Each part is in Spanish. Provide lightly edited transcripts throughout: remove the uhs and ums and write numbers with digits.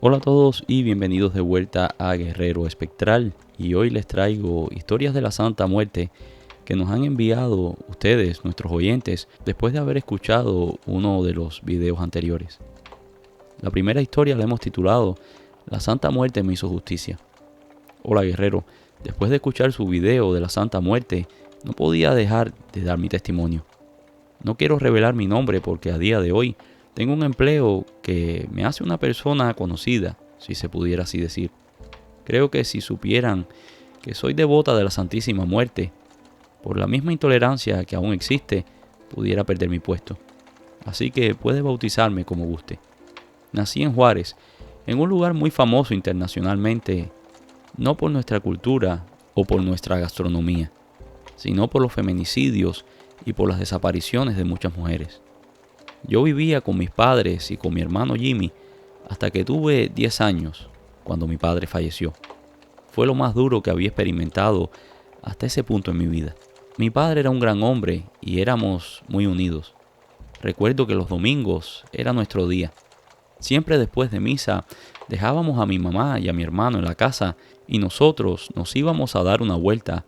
Hola a todos y bienvenidos de vuelta a Guerrero Espectral, y hoy les traigo historias de la Santa Muerte que nos han enviado ustedes, nuestros oyentes, después de haber escuchado uno de los videos anteriores. La primera historia la hemos titulado La Santa Muerte me hizo justicia. Hola guerrero, después de escuchar su video de la Santa Muerte, no podía dejar de dar mi testimonio. No quiero revelar mi nombre porque a día de hoy tengo un empleo que me hace una persona conocida, si se pudiera así decir. Creo que si supieran que soy devota de la Santísima Muerte, por la misma intolerancia que aún existe, pudiera perder mi puesto. Así que puede bautizarme como guste. Nací en Juárez, en un lugar muy famoso internacionalmente, no por nuestra cultura o por nuestra gastronomía, sino por los feminicidios y por las desapariciones de muchas mujeres. Yo vivía con mis padres y con mi hermano Jimmy hasta que tuve 10 años, cuando mi padre falleció. Fue lo más duro que había experimentado hasta ese punto en mi vida. Mi padre era un gran hombre y éramos muy unidos. Recuerdo que los domingos era nuestro día. Siempre después de misa dejábamos a mi mamá y a mi hermano en la casa y nosotros nos íbamos a dar una vuelta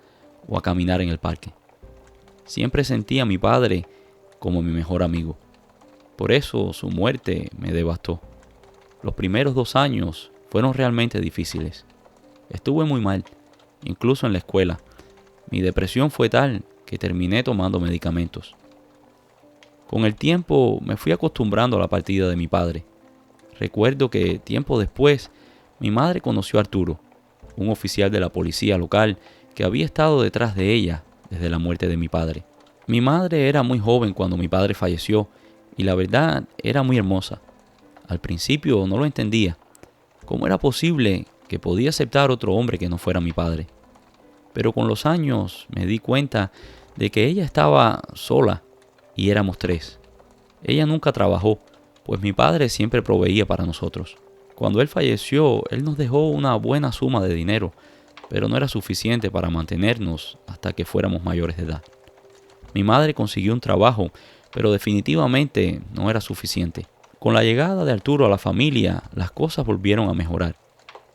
o a caminar en el parque. Siempre sentí a mi padre como mi mejor amigo. Por eso su muerte me devastó. Los primeros 2 años fueron realmente difíciles. Estuve muy mal, incluso en la escuela. Mi depresión fue tal que terminé tomando medicamentos. Con el tiempo me fui acostumbrando a la partida de mi padre. Recuerdo que tiempo después mi madre conoció a Arturo, un oficial de la policía local que había estado detrás de ella desde la muerte de mi padre. Mi madre era muy joven cuando mi padre falleció y la verdad era muy hermosa. Al principio no lo entendía. ¿Cómo era posible que podía aceptar otro hombre que no fuera mi padre? Pero con los años me di cuenta de que ella estaba sola y éramos 3. Ella nunca trabajó, pues mi padre siempre proveía para nosotros. Cuando él falleció, él nos dejó una buena suma de dinero, pero no era suficiente para mantenernos hasta que fuéramos mayores de edad. Mi madre consiguió un trabajo, pero definitivamente no era suficiente. Con la llegada de Arturo a la familia, las cosas volvieron a mejorar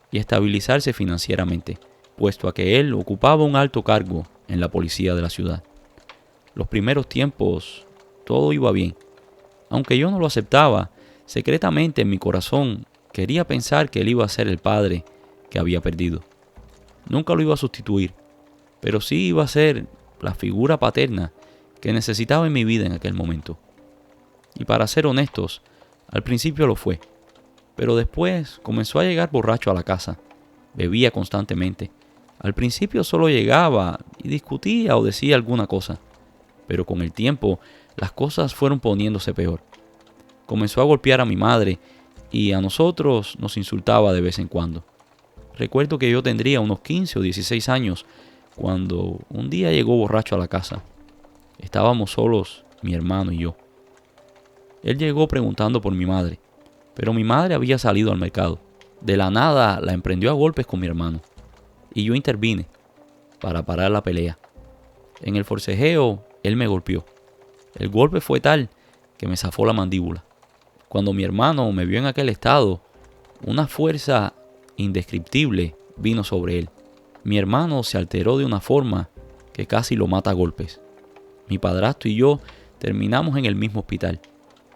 y estabilizarse financieramente, puesto a que él ocupaba un alto cargo en la policía de la ciudad. Los primeros tiempos todo iba bien. Aunque yo no lo aceptaba, secretamente en mi corazón quería pensar que él iba a ser el padre que había perdido. Nunca lo iba a sustituir, pero sí iba a ser la figura paterna que necesitaba en mi vida en aquel momento. Y para ser honestos, al principio lo fue, pero después comenzó a llegar borracho a la casa. Bebía constantemente. Al principio solo llegaba y discutía o decía alguna cosa, pero con el tiempo las cosas fueron poniéndose peor. Comenzó a golpear a mi madre y a nosotros nos insultaba de vez en cuando. Recuerdo que yo tendría unos 15 o 16 años cuando un día llegó borracho a la casa. Estábamos solos, mi hermano y yo. Él llegó preguntando por mi madre, pero mi madre había salido al mercado. De la nada la emprendió a golpes con mi hermano, y yo intervine para parar la pelea. En el forcejeo, él me golpeó. El golpe fue tal que me zafó la mandíbula. Cuando mi hermano me vio en aquel estado, una fuerza indescriptible vino sobre él. Mi hermano se alteró de una forma que casi lo mata a golpes. Mi padrastro y yo terminamos en el mismo hospital.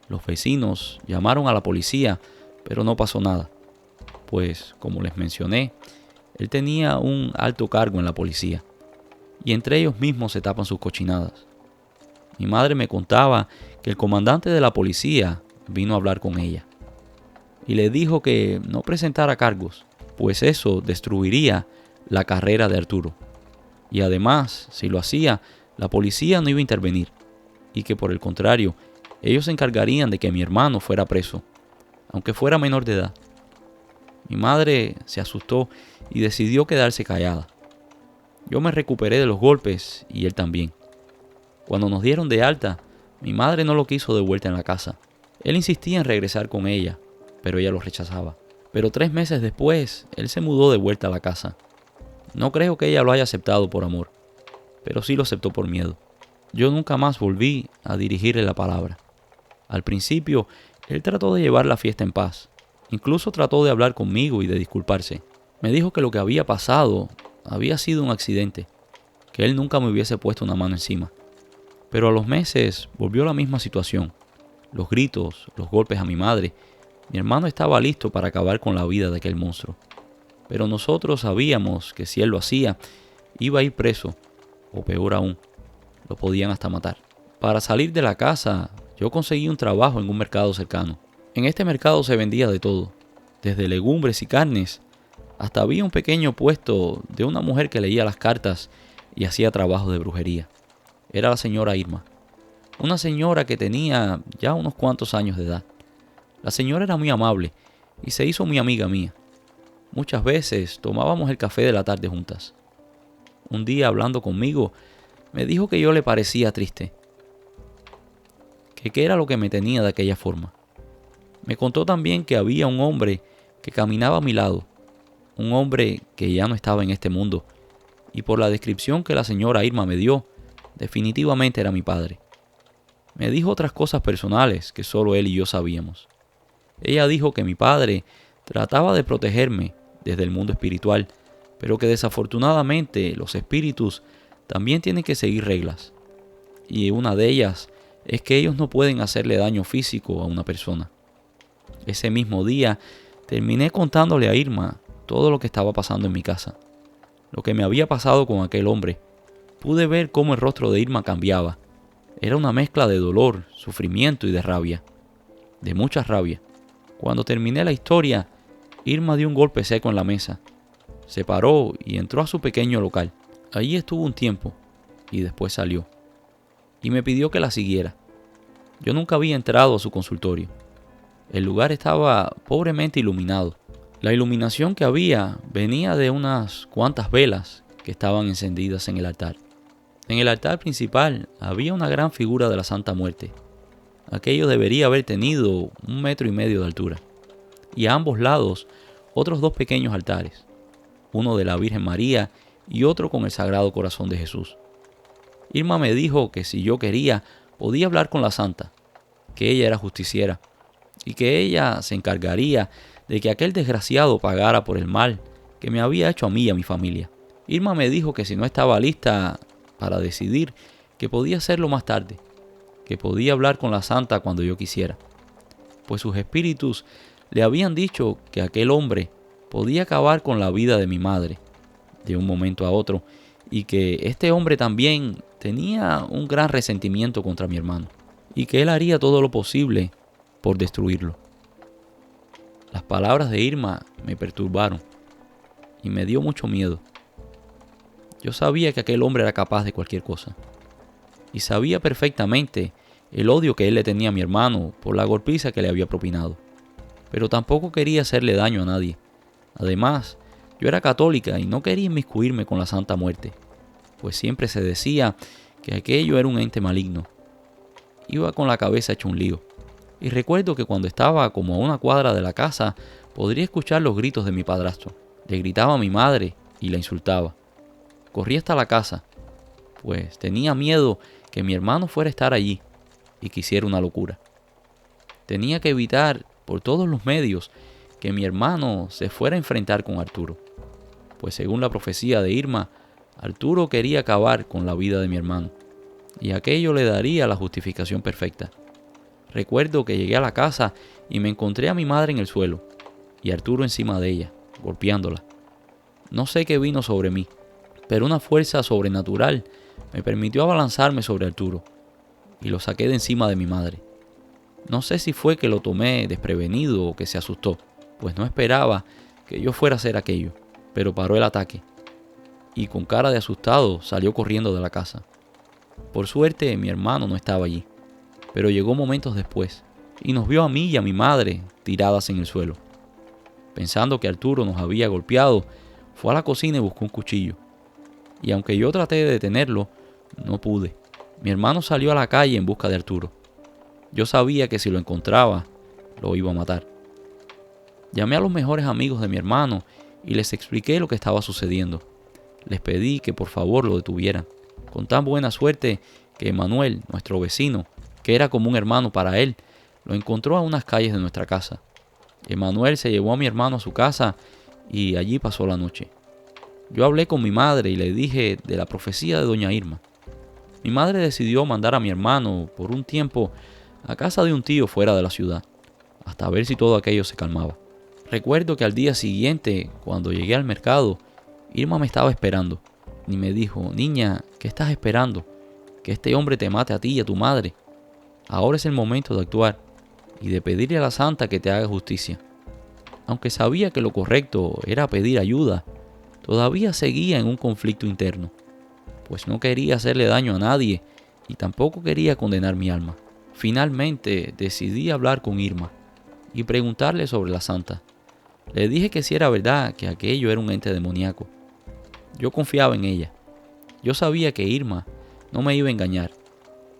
Los vecinos llamaron a la policía, pero no pasó nada, pues, como les mencioné, él tenía un alto cargo en la policía, y entre ellos mismos se tapan sus cochinadas. Mi madre me contaba que el comandante de la policía vino a hablar con ella, y le dijo que no presentara cargos, pues eso destruiría la carrera de Arturo. Y además, si lo hacía, la policía no iba a intervenir, y que por el contrario, ellos se encargarían de que mi hermano fuera preso, aunque fuera menor de edad. Mi madre se asustó y decidió quedarse callada. Yo me recuperé de los golpes y él también. Cuando nos dieron de alta, mi madre no lo quiso de vuelta en la casa. Él insistía en regresar con ella, pero ella lo rechazaba. Pero 3 meses después, él se mudó de vuelta a la casa. No creo que ella lo haya aceptado por amor, pero sí lo aceptó por miedo. Yo nunca más volví a dirigirle la palabra. Al principio, él trató de llevar la fiesta en paz, Incluso trató de hablar conmigo y de disculparse. Me dijo que lo que había pasado había sido un accidente, que él nunca me hubiese puesto una mano encima. Pero a los meses volvió la misma situación. Los gritos, los golpes a mi madre. Mi hermano estaba listo para acabar con la vida de aquel monstruo. Pero nosotros sabíamos que si él lo hacía, iba a ir preso, o peor aún, lo podían hasta matar. Para salir de la casa, yo conseguí un trabajo en un mercado cercano. En este mercado se vendía de todo, desde legumbres y carnes, hasta había un pequeño puesto de una mujer que leía las cartas y hacía trabajo de brujería. Era la señora Irma, una señora que tenía ya unos cuantos años de edad. La señora era muy amable y se hizo muy amiga mía. Muchas veces tomábamos el café de la tarde juntas. Un día, hablando conmigo, me dijo que yo le parecía triste, que qué era lo que me tenía de aquella forma. Me contó también que había un hombre que caminaba a mi lado, un hombre que ya no estaba en este mundo, y por la descripción que la señora Irma me dio, definitivamente era mi padre. Me dijo otras cosas personales que solo él y yo sabíamos. Ella dijo que mi padre trataba de protegerme desde el mundo espiritual, pero que desafortunadamente los espíritus también tienen que seguir reglas. Y una de ellas es que ellos no pueden hacerle daño físico a una persona. Ese mismo día terminé contándole a Irma todo lo que estaba pasando en mi casa, lo que me había pasado con aquel hombre. Pude ver cómo el rostro de Irma cambiaba. Era una mezcla de dolor, sufrimiento y de rabia, de mucha rabia. Cuando terminé la historia, Irma dio un golpe seco en la mesa. Se paró y entró a su pequeño local. Allí estuvo un tiempo y después salió. Y me pidió que la siguiera. Yo nunca había entrado a su consultorio. El lugar estaba pobremente iluminado. La iluminación que había venía de unas cuantas velas que estaban encendidas en el altar. En el altar principal había una gran figura de la Santa Muerte. Aquello debería haber tenido 1,5 metros de altura. Y a ambos lados otros 2 pequeños altares, uno de la Virgen María y otro con el Sagrado Corazón de Jesús. Irma me dijo que si yo quería, podía hablar con la Santa, que ella era justiciera y que ella se encargaría de que aquel desgraciado pagara por el mal que me había hecho a mí y a mi familia. Irma me dijo que si no estaba lista para decidir, que podía hacerlo más tarde, que podía hablar con la Santa cuando yo quisiera, pues sus espíritus le habían dicho que aquel hombre podía acabar con la vida de mi madre de un momento a otro y que este hombre también tenía un gran resentimiento contra mi hermano y que él haría todo lo posible por destruirlo. Las palabras de Irma me perturbaron y me dio mucho miedo. Yo sabía que aquel hombre era capaz de cualquier cosa y sabía perfectamente el odio que él le tenía a mi hermano por la golpiza que le había propinado, pero tampoco quería hacerle daño a nadie. Además, yo era católica y no quería inmiscuirme con la Santa Muerte, pues siempre se decía que aquello era un ente maligno. Iba con la cabeza hecha un lío, y recuerdo que cuando estaba como a una cuadra de la casa, podría escuchar los gritos de mi padrastro. Le gritaba a mi madre y la insultaba. Corrí hasta la casa, pues tenía miedo que mi hermano fuera a estar allí y que hiciera una locura. Tenía que evitar por todos los medios que mi hermano se fuera a enfrentar con Arturo, pues según la profecía de Irma, Arturo quería acabar con la vida de mi hermano, y aquello le daría la justificación perfecta. Recuerdo que llegué a la casa y me encontré a mi madre en el suelo, y Arturo encima de ella, golpeándola. No sé qué vino sobre mí, pero una fuerza sobrenatural me permitió abalanzarme sobre Arturo, y lo saqué de encima de mi madre. No sé si fue que lo tomé desprevenido o que se asustó, pues no esperaba que yo fuera a hacer aquello, pero paró el ataque, y con cara de asustado salió corriendo de la casa. Por suerte mi hermano no estaba allí, pero llegó momentos después, y nos vio a mí y a mi madre tiradas en el suelo. Pensando que Arturo nos había golpeado, fue a la cocina y buscó un cuchillo, y aunque yo traté de detenerlo, no pude. Mi hermano salió a la calle en busca de Arturo. Yo sabía que si lo encontraba, lo iba a matar. Llamé a los mejores amigos de mi hermano y les expliqué lo que estaba sucediendo. Les pedí que por favor lo detuvieran, con tan buena suerte que Manuel, nuestro vecino, que era como un hermano para él, lo encontró a unas calles de nuestra casa. Emanuel se llevó a mi hermano a su casa y allí pasó la noche. Yo hablé con mi madre y le dije de la profecía de doña Irma. Mi madre decidió mandar a mi hermano por un tiempo a casa de un tío fuera de la ciudad, hasta ver si todo aquello se calmaba. Recuerdo que al día siguiente, cuando llegué al mercado, Irma me estaba esperando y me dijo: niña, ¿qué estás esperando? Que este hombre te mate a ti y a tu madre. Ahora es el momento de actuar y de pedirle a la santa que te haga justicia. Aunque sabía que lo correcto era pedir ayuda, todavía seguía en un conflicto interno, pues no quería hacerle daño a nadie y tampoco quería condenar mi alma. Finalmente decidí hablar con Irma y preguntarle sobre la santa. Le dije que si era verdad que aquello era un ente demoníaco. Yo confiaba en ella. Yo sabía que Irma no me iba a engañar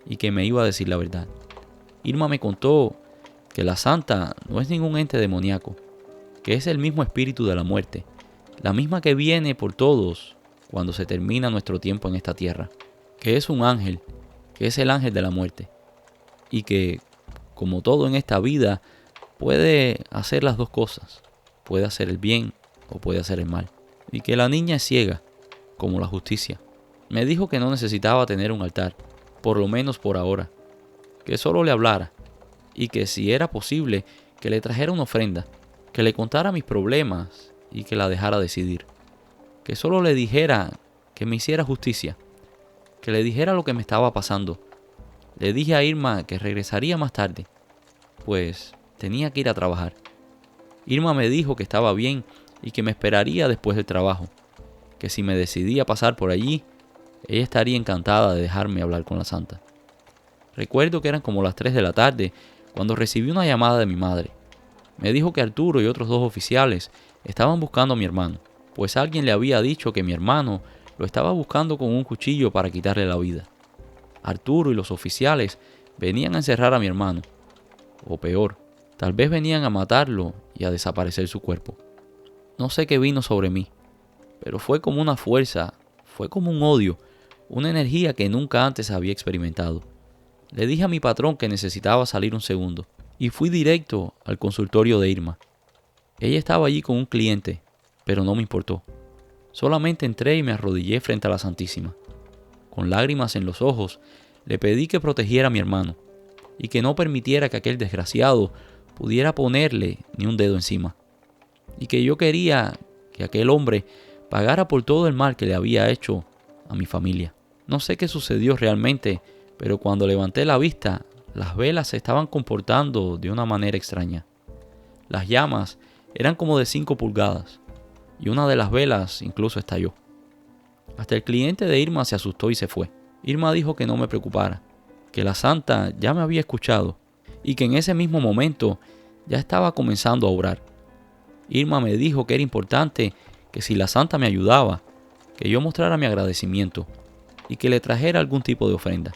y que me iba a decir la verdad. Irma me contó que la santa no es ningún ente demoníaco, que es el mismo espíritu de la muerte, la misma que viene por todos cuando se termina nuestro tiempo en esta tierra, que es un ángel, que es el ángel de la muerte, y que, como todo en esta vida, puede hacer las dos cosas, puede hacer el bien o puede hacer el mal, y que la niña es ciega, como la justicia. Me dijo que no necesitaba tener un altar, por lo menos por ahora, que solo le hablara, y que si era posible, que le trajera una ofrenda, que le contara mis problemas y que la dejara decidir, que solo le dijera que me hiciera justicia, que le dijera lo que me estaba pasando. Le dije a Irma que regresaría más tarde, pues tenía que ir a trabajar. Irma me dijo que estaba bien y que me esperaría después del trabajo, que si me decidía pasar por allí, ella estaría encantada de dejarme hablar con la santa. Recuerdo que eran como las 3 de la tarde cuando recibí una llamada de mi madre. Me dijo que Arturo y otros 2 oficiales estaban buscando a mi hermano, pues alguien le había dicho que mi hermano lo estaba buscando con un cuchillo para quitarle la vida. Arturo y los oficiales venían a encerrar a mi hermano, o peor, tal vez venían a matarlo y a desaparecer su cuerpo. No sé qué vino sobre mí, pero fue como una fuerza, fue como un odio, una energía que nunca antes había experimentado. Le dije a mi patrón que necesitaba salir un segundo y fui directo al consultorio de Irma. Ella estaba allí con un cliente, pero no me importó. Solamente entré y me arrodillé frente a la Santísima. Con lágrimas en los ojos, le pedí que protegiera a mi hermano y que no permitiera que aquel desgraciado pudiera ponerle ni un dedo encima. Y que yo quería que aquel hombre pagara por todo el mal que le había hecho a mi familia. No sé qué sucedió realmente, pero cuando levanté la vista, las velas se estaban comportando de una manera extraña. Las llamas eran como de 5 pulgadas y una de las velas incluso estalló. Hasta el cliente de Irma se asustó y se fue. Irma dijo que no me preocupara, que la santa ya me había escuchado y que en ese mismo momento ya estaba comenzando a orar. Irma me dijo que era importante que si la santa me ayudaba, que yo mostrara mi agradecimiento y que le trajera algún tipo de ofrenda.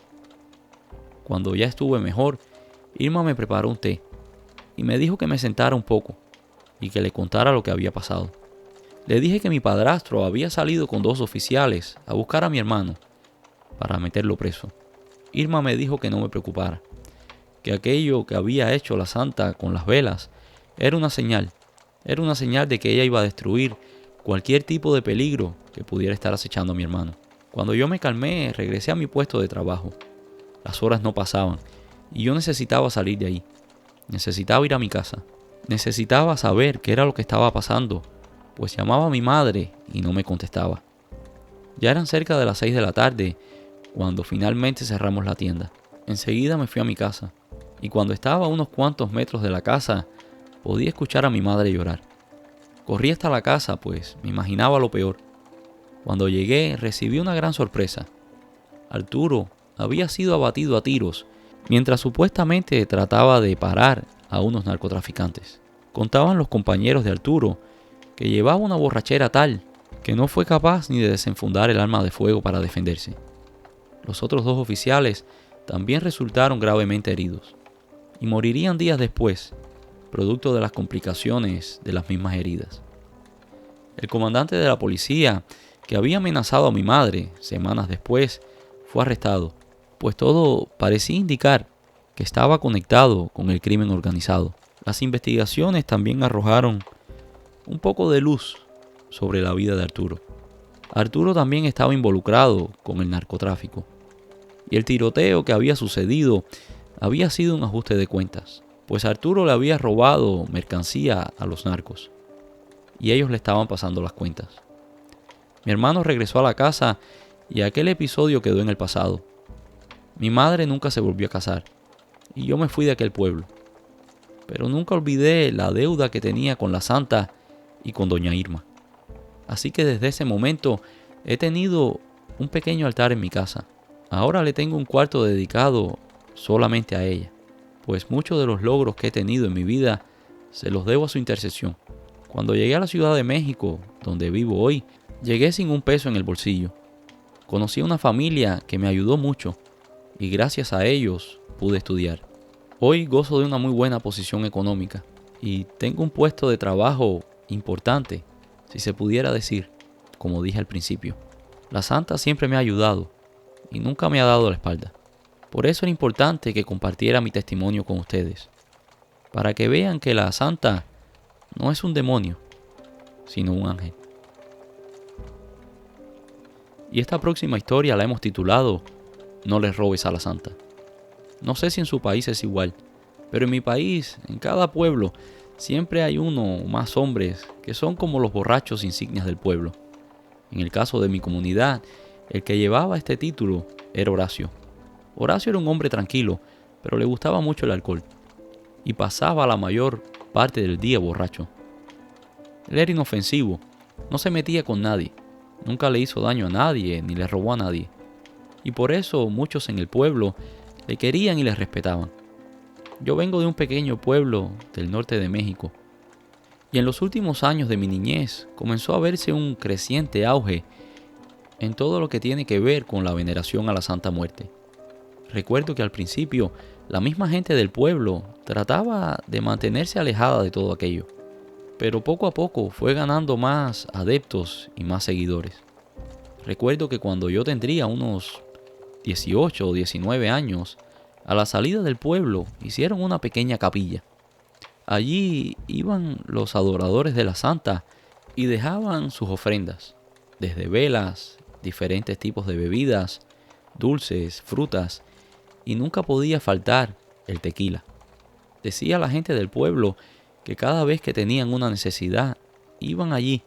Cuando ya estuve mejor, Irma me preparó un té y me dijo que me sentara un poco y que le contara lo que había pasado. Le dije que mi padrastro había salido con 2 oficiales a buscar a mi hermano para meterlo preso. Irma me dijo que no me preocupara, que aquello que había hecho la santa con las velas era una señal de que ella iba a destruir cualquier tipo de peligro que pudiera estar acechando a mi hermano. Cuando yo me calmé, regresé a mi puesto de trabajo. Las horas no pasaban y yo necesitaba salir de ahí. Necesitaba ir a mi casa. Necesitaba saber qué era lo que estaba pasando, pues llamaba a mi madre y no me contestaba. Ya eran cerca de las 6 de la tarde cuando finalmente cerramos la tienda. Enseguida me fui a mi casa y cuando estaba a unos cuantos metros de la casa podía escuchar a mi madre llorar. Corrí hasta la casa, pues me imaginaba lo peor. Cuando llegué recibí una gran sorpresa. Arturo había sido abatido a tiros mientras supuestamente trataba de parar a unos narcotraficantes. Contaban los compañeros de Arturo que llevaba una borrachera tal que no fue capaz ni de desenfundar el arma de fuego para defenderse. Los otros 2 oficiales también resultaron gravemente heridos y morirían días después, producto de las complicaciones de las mismas heridas. El comandante de la policía, que había amenazado a mi madre semanas después, fue arrestado, pues todo parecía indicar que estaba conectado con el crimen organizado. Las investigaciones también arrojaron un poco de luz sobre la vida de Arturo. Arturo también estaba involucrado con el narcotráfico. Y el tiroteo que había sucedido había sido un ajuste de cuentas, pues Arturo le había robado mercancía a los narcos y ellos le estaban pasando las cuentas. Mi hermano regresó a la casa y aquel episodio quedó en el pasado. Mi madre nunca se volvió a casar y yo me fui de aquel pueblo. Pero nunca olvidé la deuda que tenía con la santa y con doña Irma. Así que desde ese momento he tenido un pequeño altar en mi casa. Ahora le tengo un cuarto dedicado solamente a ella, pues muchos de los logros que he tenido en mi vida se los debo a su intercesión. Cuando llegué a la Ciudad de México, donde vivo hoy, llegué sin un peso en el bolsillo. Conocí a una familia que me ayudó mucho y gracias a ellos pude estudiar. Hoy gozo de una muy buena posición económica y tengo un puesto de trabajo importante, si se pudiera decir, como dije al principio. La santa siempre me ha ayudado y nunca me ha dado la espalda. Por eso era importante que compartiera mi testimonio con ustedes, para que vean que la santa no es un demonio, sino un ángel. Y esta próxima historia la hemos titulado No les robes a la santa. No sé si en su país es igual, pero en mi país, en cada pueblo, siempre hay uno o más hombres que son como los borrachos insignias del pueblo. En el caso de mi comunidad, el que llevaba este título era Horacio. Horacio era un hombre tranquilo, pero le gustaba mucho el alcohol y pasaba la mayor parte del día borracho. Él era inofensivo, no se metía con nadie, nunca le hizo daño a nadie ni le robó a nadie. Y por eso muchos en el pueblo le querían y le respetaban. Yo vengo de un pequeño pueblo del norte de México y en los últimos años de mi niñez comenzó a verse un creciente auge en todo lo que tiene que ver con la veneración a la Santa Muerte. Recuerdo que al principio la misma gente del pueblo trataba de mantenerse alejada de todo aquello, pero poco a poco fue ganando más adeptos y más seguidores. Recuerdo que cuando yo tendría unos 18 o 19 años, a la salida del pueblo hicieron una pequeña capilla. Allí iban los adoradores de la santa y dejaban sus ofrendas, desde velas, diferentes tipos de bebidas, dulces, frutas, y nunca podía faltar el tequila. Decía la gente del pueblo que cada vez que tenían una necesidad, iban allí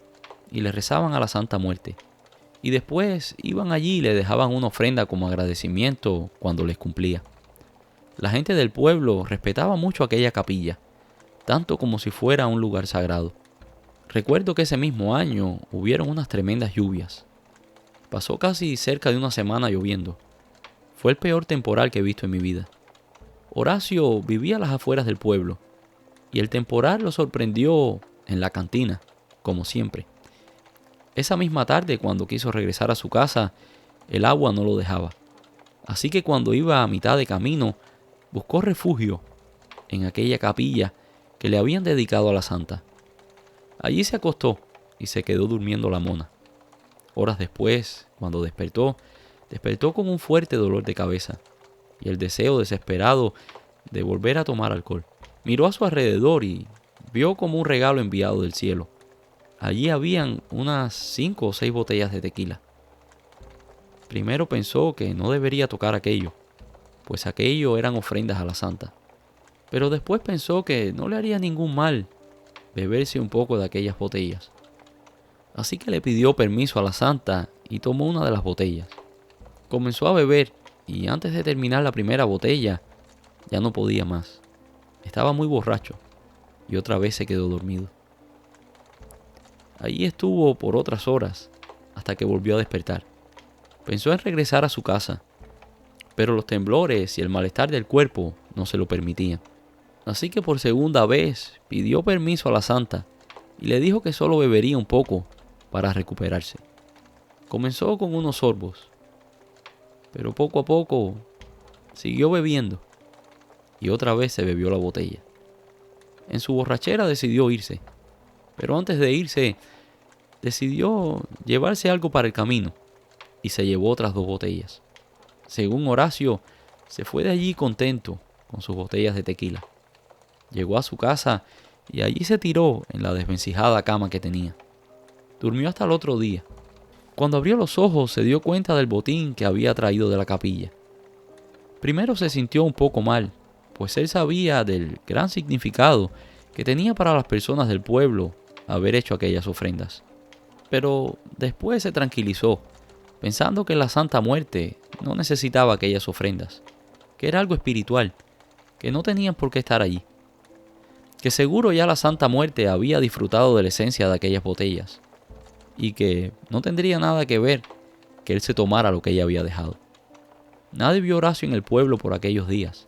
y le rezaban a la Santa Muerte. Y después iban allí y le dejaban una ofrenda como agradecimiento cuando les cumplía. La gente del pueblo respetaba mucho aquella capilla, tanto como si fuera un lugar sagrado. Recuerdo que ese mismo año hubieron unas tremendas lluvias. Pasó casi cerca de una semana lloviendo. Fue el peor temporal que he visto en mi vida. Horacio vivía a las afueras del pueblo y el temporal lo sorprendió en la cantina, como siempre. Esa misma tarde, cuando quiso regresar a su casa, el agua no lo dejaba. Así que cuando iba a mitad de camino, buscó refugio en aquella capilla que le habían dedicado a la santa. Allí se acostó y se quedó durmiendo la mona. Horas después, cuando despertó con un fuerte dolor de cabeza y el deseo desesperado de volver a tomar alcohol. Miró a su alrededor y vio como un regalo enviado del cielo. Allí habían unas 5 o 6 botellas de tequila. Primero pensó que no debería tocar aquello, pues aquello eran ofrendas a la santa. Pero después pensó que no le haría ningún mal beberse un poco de aquellas botellas. Así que le pidió permiso a la santa y tomó una de las botellas. Comenzó a beber y antes de terminar la primera botella ya no podía más. Estaba muy borracho y otra vez se quedó dormido. Allí estuvo por otras horas hasta que volvió a despertar. Pensó en regresar a su casa, pero los temblores y el malestar del cuerpo no se lo permitían. Así que por segunda vez pidió permiso a la santa y le dijo que solo bebería un poco para recuperarse. Comenzó con unos sorbos, pero poco a poco siguió bebiendo y otra vez se bebió la botella. En su borrachera decidió irse, pero antes de irse decidió llevarse algo para el camino y se llevó otras 2 botellas. Según Horacio, se fue de allí contento con sus botellas de tequila. Llegó a su casa y allí se tiró en la desvencijada cama que tenía. Durmió hasta el otro día. Cuando abrió los ojos se dio cuenta del botín que había traído de la capilla. Primero se sintió un poco mal, pues él sabía del gran significado que tenía para las personas del pueblo haber hecho aquellas ofrendas. Pero después se tranquilizó, pensando que la Santa Muerte no necesitaba aquellas ofrendas, que era algo espiritual, que no tenían por qué estar allí, que seguro ya la Santa Muerte había disfrutado de la esencia de aquellas botellas, y que no tendría nada que ver que él se tomara lo que ella había dejado. Nadie vio a Horacio en el pueblo por aquellos días.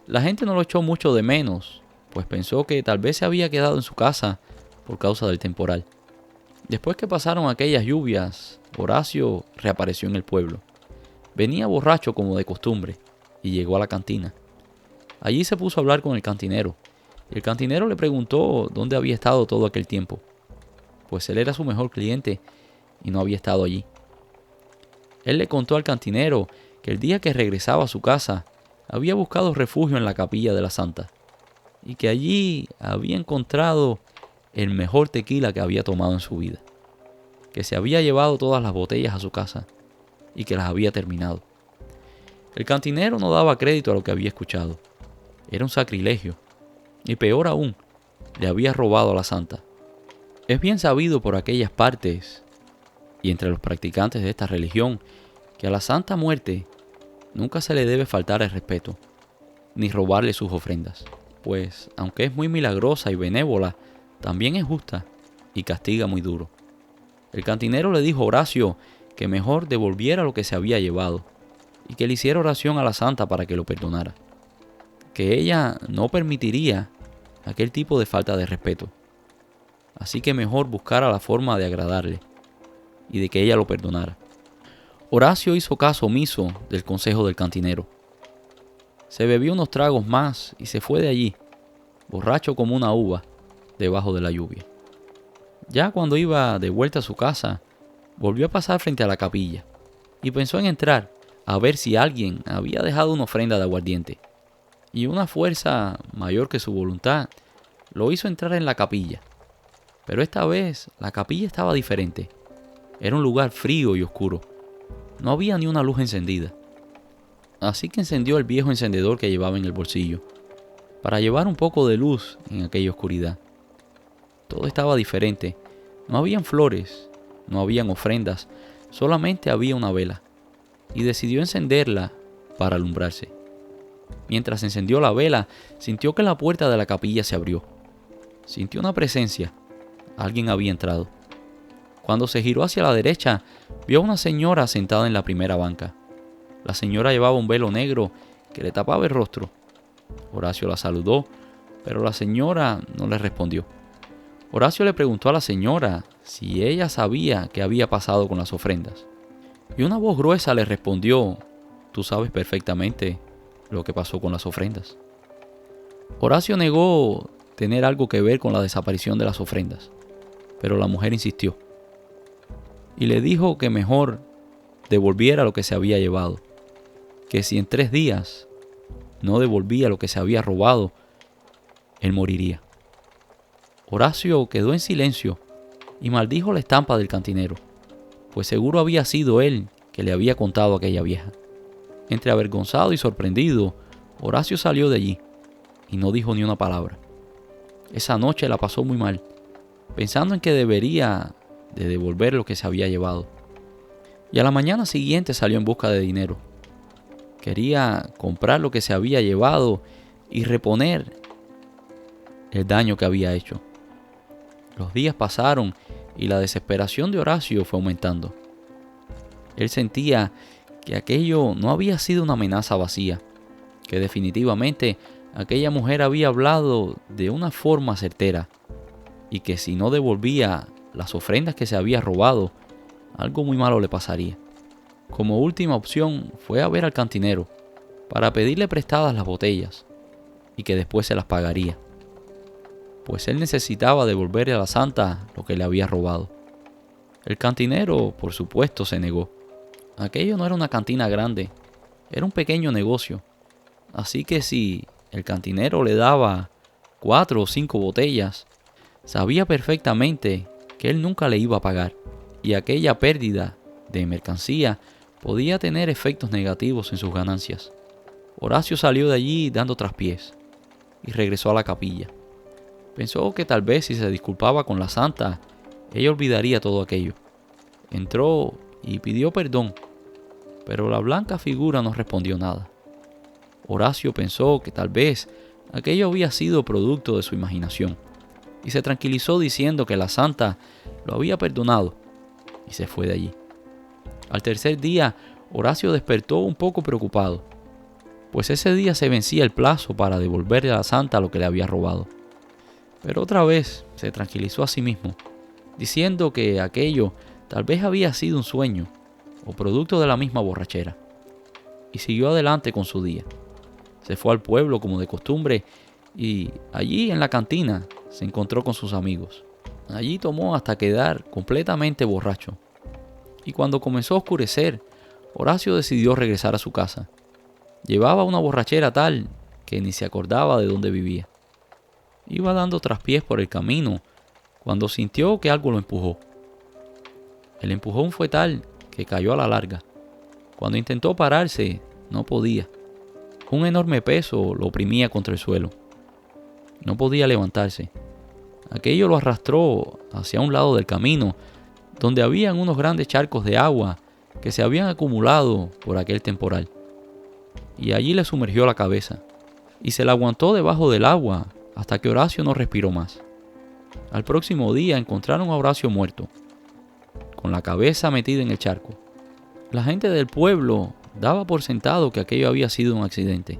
La gente no lo echó mucho de menos, pues pensó que tal vez se había quedado en su casa por causa del temporal. Después que pasaron aquellas lluvias, Horacio reapareció en el pueblo. Venía borracho como de costumbre y llegó a la cantina. Allí se puso a hablar con el cantinero, y el cantinero le preguntó dónde había estado todo aquel tiempo, pues él era su mejor cliente y no había estado allí. Él le contó al cantinero que el día que regresaba a su casa había buscado refugio en la capilla de la Santa y que allí había encontrado el mejor tequila que había tomado en su vida, que se había llevado todas las botellas a su casa y que las había terminado. El cantinero no daba crédito a lo que había escuchado. Era un sacrilegio y peor aún, le había robado a la Santa. Es bien sabido por aquellas partes y entre los practicantes de esta religión que a la Santa Muerte nunca se le debe faltar el respeto, ni robarle sus ofrendas, pues aunque es muy milagrosa y benévola, también es justa y castiga muy duro. El cantinero le dijo a Horacio que mejor devolviera lo que se había llevado y que le hiciera oración a la Santa para que lo perdonara, que ella no permitiría aquel tipo de falta de respeto, así que mejor buscara la forma de agradarle y de que ella lo perdonara. Horacio hizo caso omiso del consejo del cantinero. Se bebió unos tragos más y se fue de allí, borracho como una uva, debajo de la lluvia. Ya cuando iba de vuelta a su casa, volvió a pasar frente a la capilla y pensó en entrar a ver si alguien había dejado una ofrenda de aguardiente. Y una fuerza mayor que su voluntad lo hizo entrar en la capilla. Pero esta vez la capilla estaba diferente. Era un lugar frío y oscuro. No había ni una luz encendida. Así que encendió el viejo encendedor que llevaba en el bolsillo, para llevar un poco de luz en aquella oscuridad. Todo estaba diferente. No habían flores, no habían ofrendas, solamente había una vela. Y decidió encenderla para alumbrarse. Mientras encendió la vela, sintió que la puerta de la capilla se abrió. Sintió una presencia. Alguien había entrado. Cuando se giró hacia la derecha, vio a una señora sentada en la primera banca. La señora llevaba un velo negro que le tapaba el rostro. Horacio la saludó, pero la señora no le respondió. Horacio le preguntó a la señora si ella sabía qué había pasado con las ofrendas. Y una voz gruesa le respondió: «Tú sabes perfectamente lo que pasó con las ofrendas». Horacio negó tener algo que ver con la desaparición de las ofrendas, pero la mujer insistió y le dijo que mejor devolviera lo que se había llevado, que si en 3 días no devolvía lo que se había robado, él moriría. Horacio quedó en silencio y maldijo la estampa del cantinero, pues seguro había sido él que le había contado a aquella vieja. Entre avergonzado y sorprendido, Horacio salió de allí y no dijo ni una palabra. Esa noche la pasó muy mal, pensando en que debería de devolver lo que se había llevado. Y a la mañana siguiente salió en busca de dinero. Quería comprar lo que se había llevado y reponer el daño que había hecho. Los días pasaron y la desesperación de Horacio fue aumentando. Él sentía que aquello no había sido una amenaza vacía, que definitivamente aquella mujer había hablado de una forma certera y que si no devolvía las ofrendas que se había robado, algo muy malo le pasaría. Como última opción fue a ver al cantinero para pedirle prestadas las botellas y que después se las pagaría, pues él necesitaba devolverle a la Santa lo que le había robado. El cantinero, por supuesto, se negó. Aquello no era una cantina grande, era un pequeño negocio, así que si el cantinero le daba 4 o 5 botellas, sabía perfectamente que él nunca le iba a pagar y aquella pérdida de mercancía podía tener efectos negativos en sus ganancias. Horacio salió de allí dando traspiés y regresó a la capilla. Pensó que tal vez si se disculpaba con la santa, ella olvidaría todo aquello. Entró y pidió perdón, pero la blanca figura no respondió nada. Horacio pensó que tal vez aquello había sido producto de su imaginación y se tranquilizó diciendo que la santa lo había perdonado y se fue de allí. Al tercer día, Horacio despertó un poco preocupado, pues ese día se vencía el plazo para devolverle a la santa lo que le había robado. Pero otra vez se tranquilizó a sí mismo, diciendo que aquello tal vez había sido un sueño o producto de la misma borrachera, y siguió adelante con su día. Se fue al pueblo como de costumbre y allí en la cantina se encontró con sus amigos. Allí tomó hasta quedar completamente borracho. Y cuando comenzó a oscurecer, Horacio decidió regresar a su casa. Llevaba una borrachera tal que ni se acordaba de dónde vivía. Iba dando traspiés por el camino cuando sintió que algo lo empujó. El empujón fue tal que cayó a la larga. Cuando intentó pararse, no podía. Un enorme peso lo oprimía contra el suelo. No podía levantarse. Aquello lo arrastró hacia un lado del camino, donde habían unos grandes charcos de agua que se habían acumulado por aquel temporal. Y allí le sumergió la cabeza, y se la aguantó debajo del agua hasta que Horacio no respiró más. Al próximo día encontraron a Horacio muerto, con la cabeza metida en el charco. La gente del pueblo daba por sentado que aquello había sido un accidente,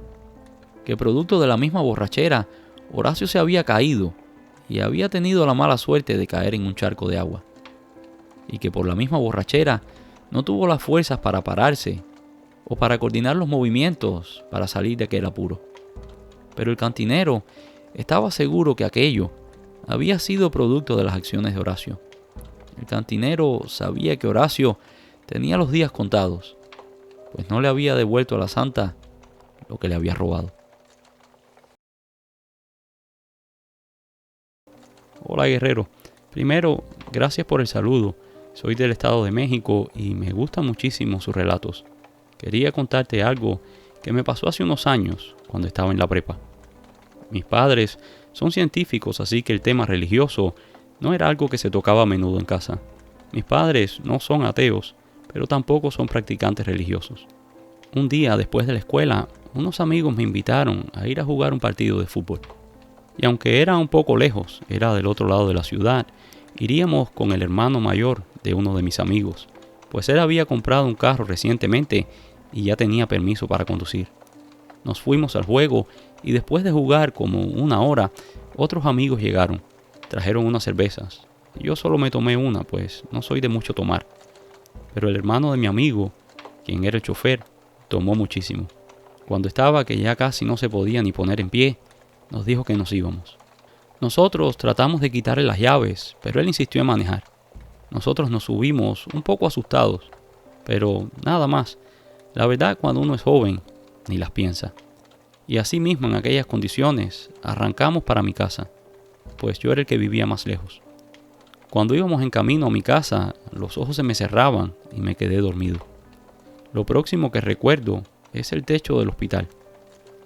que producto de la misma borrachera, Horacio se había caído y había tenido la mala suerte de caer en un charco de agua, y que por la misma borrachera no tuvo las fuerzas para pararse o para coordinar los movimientos para salir de aquel apuro. Pero el cantinero estaba seguro que aquello había sido producto de las acciones de Horacio. El cantinero sabía que Horacio tenía los días contados, pues no le había devuelto a la santa lo que le había robado. Hola guerrero, primero gracias por el saludo. Soy del Estado de México y me gustan muchísimo sus relatos. Quería contarte algo que me pasó hace unos años cuando estaba en la prepa. Mis padres son científicos, así que el tema religioso no era algo que se tocaba a menudo en casa. Mis padres no son ateos, pero tampoco son practicantes religiosos. Un día después de la escuela, unos amigos me invitaron a ir a jugar un partido de fútbol. Y aunque era un poco lejos, era del otro lado de la ciudad, iríamos con el hermano mayor de uno de mis amigos, pues él había comprado un carro recientemente y ya tenía permiso para conducir. Nos fuimos al juego y después de jugar como una hora, otros amigos llegaron. Trajeron unas cervezas. Yo solo me tomé una, pues no soy de mucho tomar. Pero el hermano de mi amigo, quien era el chofer, tomó muchísimo. Cuando estaba que ya casi no se podía ni poner en pie, nos dijo que nos íbamos. Nosotros tratamos de quitarle las llaves, pero él insistió en manejar. Nosotros nos subimos un poco asustados, pero nada más. La verdad, cuando uno es joven, ni las piensa. Y así mismo, en aquellas condiciones, arrancamos para mi casa, pues yo era el que vivía más lejos. Cuando íbamos en camino a mi casa, los ojos se me cerraban y me quedé dormido. Lo próximo que recuerdo es el techo del hospital.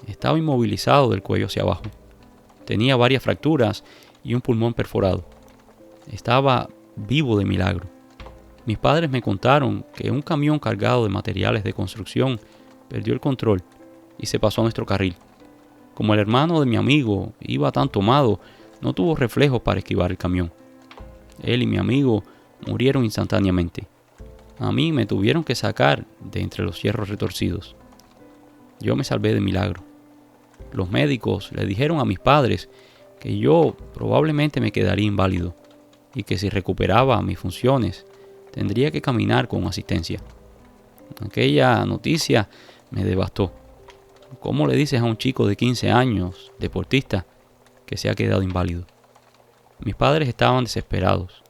Estaba inmovilizado del cuello hacia abajo. Tenía varias fracturas y un pulmón perforado. Estaba vivo de milagro. Mis padres me contaron que un camión cargado de materiales de construcción perdió el control y se pasó a nuestro carril. Como el hermano de mi amigo iba tan tomado, no tuvo reflejos para esquivar el camión. Él y mi amigo murieron instantáneamente. A mí me tuvieron que sacar de entre los hierros retorcidos. Yo me salvé de milagro. Los médicos le dijeron a mis padres que yo probablemente me quedaría inválido y que si recuperaba mis funciones tendría que caminar con asistencia. Aquella noticia me devastó. ¿Cómo le dices a un chico de 15 años, deportista, que se ha quedado inválido? Mis padres estaban desesperados.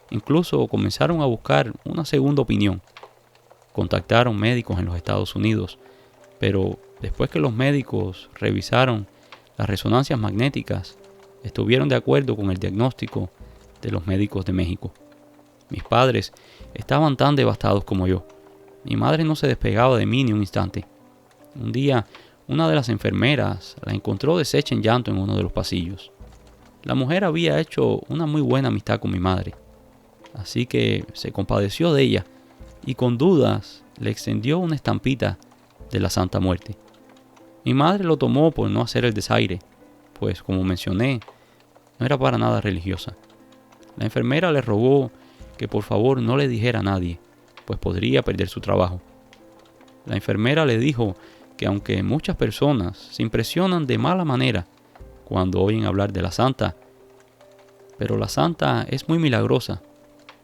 Incluso comenzaron a buscar una segunda opinión. Contactaron médicos en los Estados Unidos, pero después que los médicos revisaron las resonancias magnéticas, estuvieron de acuerdo con el diagnóstico de los médicos de México. Mis padres estaban tan devastados como yo. Mi madre no se despegaba de mí ni un instante. Un día, una de las enfermeras la encontró deshecha en llanto en uno de los pasillos. La mujer había hecho una muy buena amistad con mi madre, así que se compadeció de ella y con dudas le extendió una estampita de la Santa Muerte. Mi madre lo tomó por no hacer el desaire, pues como mencioné, no era para nada religiosa. La enfermera le rogó que por favor no le dijera a nadie, pues podría perder su trabajo. La enfermera le dijo que aunque muchas personas se impresionan de mala manera cuando oyen hablar de la Santa, pero la Santa es muy milagrosa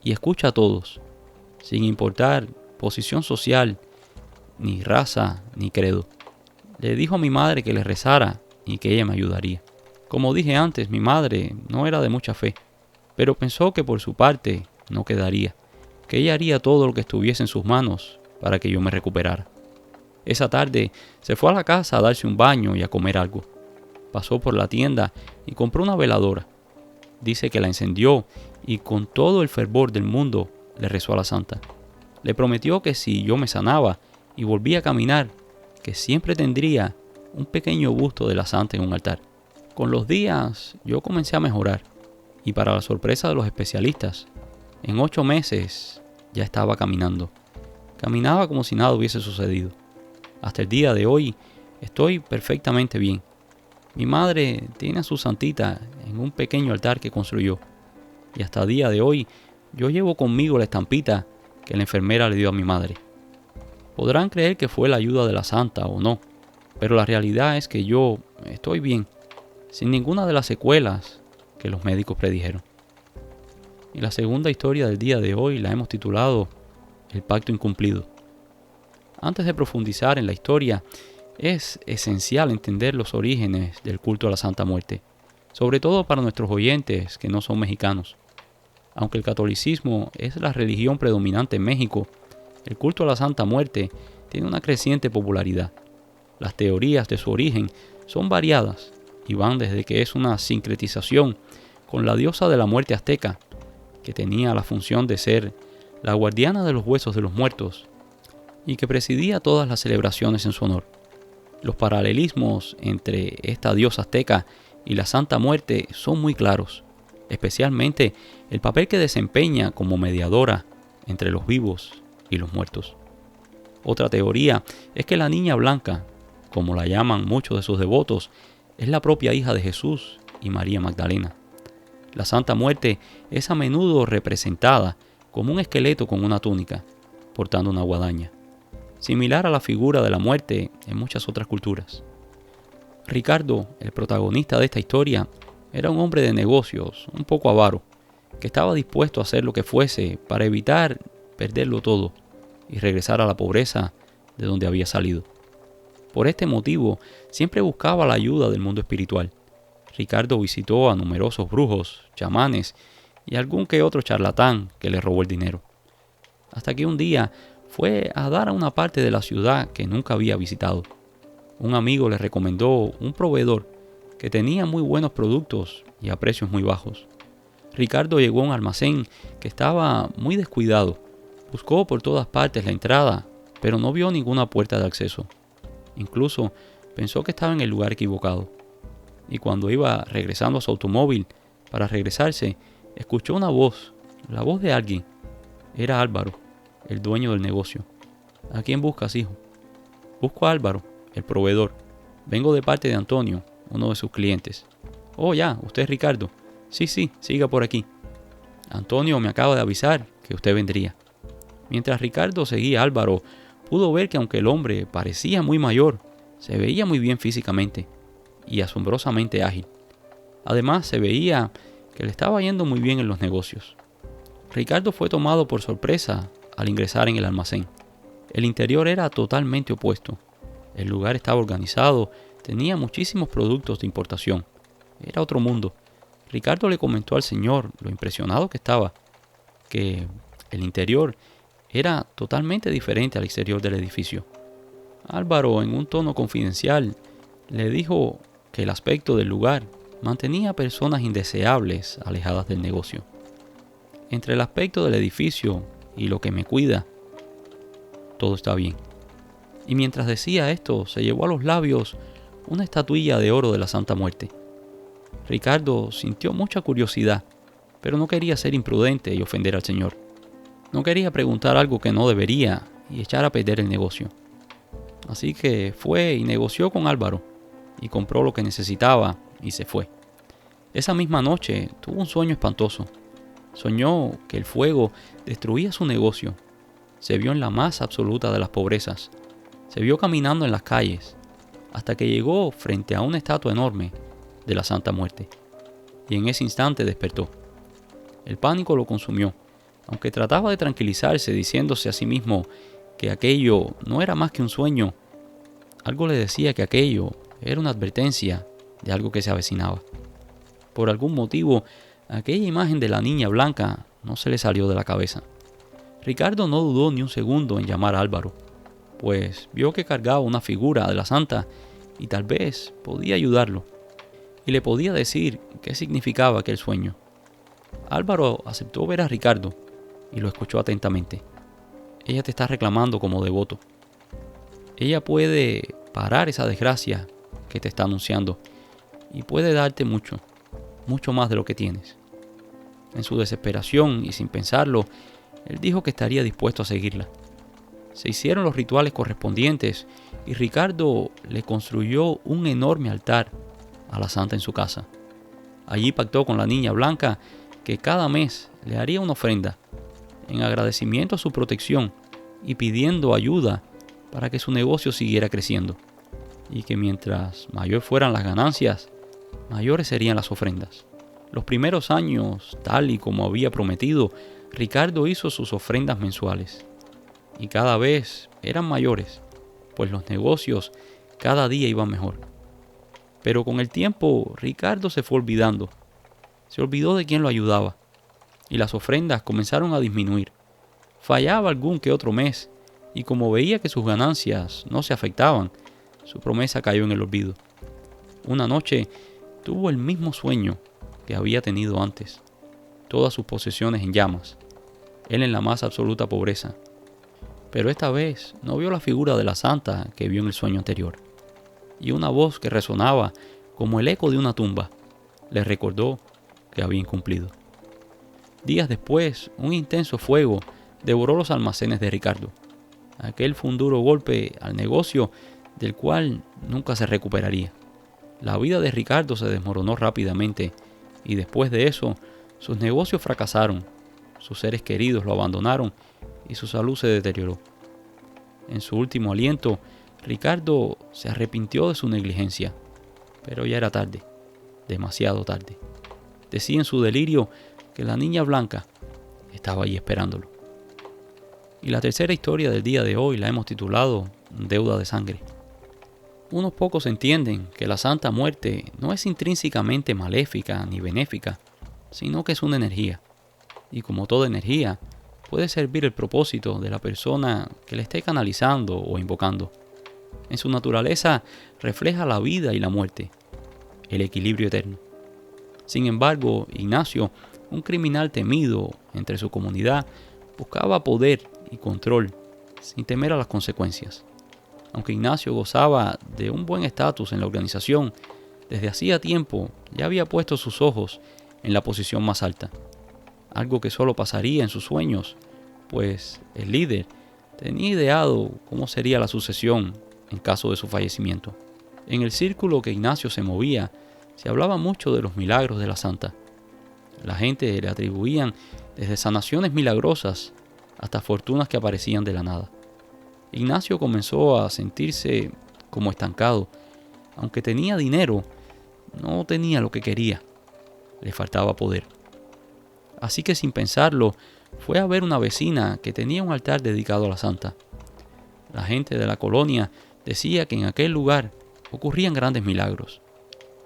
y escucha a todos, sin importar posición social, ni raza, ni credo. Le dijo a mi madre que le rezara y que ella me ayudaría. Como dije antes, mi madre no era de mucha fe, pero pensó que por su parte no quedaría, que ella haría todo lo que estuviese en sus manos para que yo me recuperara. Esa tarde se fue a la casa a darse un baño y a comer algo. Pasó por la tienda y compró una veladora. Dice que la encendió y con todo el fervor del mundo le rezó a la Santa. Le prometió que si yo me sanaba y volvía a caminar, que siempre tendría un pequeño busto de la Santa en un altar. Con los días yo comencé a mejorar y para la sorpresa de los especialistas, en 8 meses ya estaba caminando. Caminaba como si nada hubiese sucedido. Hasta el día de hoy estoy perfectamente bien. Mi madre tiene a su santita en un pequeño altar que construyó. Y hasta el día de hoy yo llevo conmigo la estampita que la enfermera le dio a mi madre. Podrán creer que fue la ayuda de la Santa o no, pero la realidad es que yo estoy bien, sin ninguna de las secuelas que los médicos predijeron. Y la segunda historia del día de hoy la hemos titulado El Pacto Incumplido. Antes de profundizar en la historia, es esencial entender los orígenes del culto a la Santa Muerte, sobre todo para nuestros oyentes que no son mexicanos. Aunque el catolicismo es la religión predominante en México, el culto a la Santa Muerte tiene una creciente popularidad. Las teorías de su origen son variadas y van desde que es una sincretización con la diosa de la muerte azteca, que tenía la función de ser la guardiana de los huesos de los muertos y que presidía todas las celebraciones en su honor. Los paralelismos entre esta diosa azteca y la Santa Muerte son muy claros, especialmente el papel que desempeña como mediadora entre los vivos y los muertos. Otra teoría es que la niña blanca, como la llaman muchos de sus devotos, es la propia hija de Jesús y María Magdalena. La Santa Muerte es a menudo representada como un esqueleto con una túnica, portando una guadaña, similar a la figura de la muerte en muchas otras culturas. Ricardo, el protagonista de esta historia, era un hombre de negocios, un poco avaro, que estaba dispuesto a hacer lo que fuese para evitar perderlo todo y regresar a la pobreza de donde había salido. Por este motivo, siempre buscaba la ayuda del mundo espiritual. Ricardo visitó a numerosos brujos, chamanes y algún que otro charlatán que le robó el dinero. Hasta que un día fue a dar a una parte de la ciudad que nunca había visitado. Un amigo le recomendó un proveedor que tenía muy buenos productos y a precios muy bajos. Ricardo llegó a un almacén que estaba muy descuidado. Buscó por todas partes la entrada, pero no vio ninguna puerta de acceso. Incluso pensó que estaba en el lugar equivocado. Y cuando iba regresando a su automóvil para regresarse, escuchó una voz, la voz de alguien. Era Álvaro, el dueño del negocio. ¿A quién buscas, hijo? Busco a Álvaro, el proveedor. Vengo de parte de Antonio, uno de sus clientes. Oh, ya, usted es Ricardo. Sí, siga por aquí. Antonio me acaba de avisar que usted vendría. Mientras Ricardo seguía a Álvaro, pudo ver que aunque el hombre parecía muy mayor, se veía muy bien físicamente y asombrosamente ágil. Además, se veía que le estaba yendo muy bien en los negocios. Ricardo fue tomado por sorpresa al ingresar en el almacén. El interior era totalmente opuesto. El lugar estaba organizado, tenía muchísimos productos de importación. Era otro mundo. Ricardo le comentó al señor lo impresionado que estaba, que el interior era totalmente diferente al exterior del edificio. Álvaro, en un tono confidencial, le dijo que el aspecto del lugar mantenía a personas indeseables alejadas del negocio. Entre el aspecto del edificio y lo que me cuida, todo está bien. Y mientras decía esto, se llevó a los labios una estatuilla de oro de la Santa Muerte. Ricardo sintió mucha curiosidad, pero no quería ser imprudente y ofender al Señor. No quería preguntar algo que no debería y echar a perder el negocio. Así que fue y negoció con Álvaro y compró lo que necesitaba y se fue. Esa misma noche tuvo un sueño espantoso. Soñó que el fuego destruía su negocio. Se vio en la más absoluta de las pobrezas. Se vio caminando en las calles hasta que llegó frente a una estatua enorme de la Santa Muerte. Y en ese instante despertó. El pánico lo consumió, aunque trataba de tranquilizarse diciéndose a sí mismo que aquello no era más que un sueño. Algo le decía que aquello era una advertencia de algo que se avecinaba. Por algún motivo, aquella imagen de la niña blanca no se le salió de la cabeza. Ricardo no dudó ni un segundo en llamar a Álvaro, pues vio que cargaba una figura de la santa y tal vez podía ayudarlo, y le podía decir qué significaba aquel sueño. Álvaro aceptó ver a Ricardo y lo escuchó atentamente. Ella te está reclamando como devoto. Ella puede parar esa desgracia que te está anunciando y puede darte mucho, mucho más de lo que tienes. En su desesperación y sin pensarlo, él dijo que estaría dispuesto a seguirla. Se hicieron los rituales correspondientes y Ricardo le construyó un enorme altar a la santa en su casa. Allí pactó con la niña blanca que cada mes le haría una ofrenda en agradecimiento a su protección y pidiendo ayuda para que su negocio siguiera creciendo, y que mientras mayor fueran las ganancias, mayores serían las ofrendas. Los primeros años, tal y como había prometido, Ricardo hizo sus ofrendas mensuales, y cada vez eran mayores, pues los negocios cada día iban mejor. Pero con el tiempo, Ricardo se fue olvidando. Se olvidó de quién lo ayudaba, y las ofrendas comenzaron a disminuir. Fallaba algún que otro mes, y como veía que sus ganancias no se afectaban, su promesa cayó en el olvido. Una noche tuvo el mismo sueño que había tenido antes, todas sus posesiones en llamas, él en la más absoluta pobreza. Pero esta vez no vio la figura de la santa que vio en el sueño anterior, y una voz que resonaba como el eco de una tumba le recordó que había incumplido. Días después, un intenso fuego devoró los almacenes de Ricardo. Aquel fue un duro golpe al negocio del cual nunca se recuperaría. La vida de Ricardo se desmoronó rápidamente y después de eso, sus negocios fracasaron, sus seres queridos lo abandonaron y su salud se deterioró. En su último aliento, Ricardo se arrepintió de su negligencia, pero ya era tarde, demasiado tarde. Decía en su delirio que la niña blanca estaba ahí esperándolo. Y la tercera historia del día de hoy la hemos titulado Deuda de sangre. Unos pocos entienden que la Santa Muerte no es intrínsecamente maléfica ni benéfica, sino que es una energía. Y como toda energía, puede servir el propósito de la persona que la esté canalizando o invocando. En su naturaleza refleja la vida y la muerte, el equilibrio eterno. Sin embargo, Ignacio, un criminal temido entre su comunidad, buscaba poder y control sin temer a las consecuencias. Aunque Ignacio gozaba de un buen estatus en la organización, desde hacía tiempo ya había puesto sus ojos en la posición más alta, algo que solo pasaría en sus sueños, pues el líder tenía ideado cómo sería la sucesión en caso de su fallecimiento. En el círculo que Ignacio se movía, se hablaba mucho de los milagros de la santa. La gente le atribuían desde sanaciones milagrosas hasta fortunas que aparecían de la nada. Ignacio comenzó a sentirse como estancado. Aunque tenía dinero, no tenía lo que quería. Le faltaba poder. Así que sin pensarlo, fue a ver una vecina que tenía un altar dedicado a la santa. La gente de la colonia decía que en aquel lugar ocurrían grandes milagros.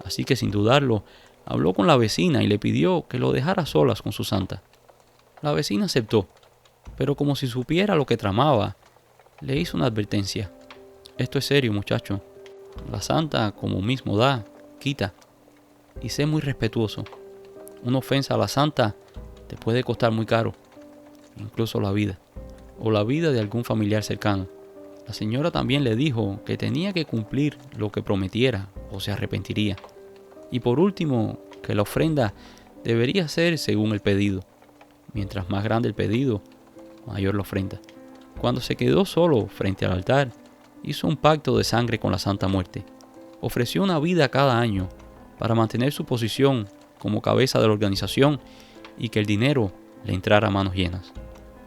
Así que sin dudarlo, habló con la vecina y le pidió que lo dejara a solas con su santa. La vecina aceptó, pero como si supiera lo que tramaba, le hizo una advertencia. Esto es serio, muchacho. La santa, como mismo da, quita. y sé muy respetuoso. Una ofensa a la santa te puede costar muy caro, incluso la vida, o la vida de algún familiar cercano. La señora también le dijo que tenía que cumplir lo que prometiera o se arrepentiría. Y por último, que la ofrenda debería ser según el pedido. Mientras más grande el pedido, mayor la ofrenda. Cuando se quedó solo frente al altar, hizo un pacto de sangre con la Santa Muerte. Ofreció una vida cada año para mantener su posición como cabeza de la organización y que el dinero le entrara a manos llenas.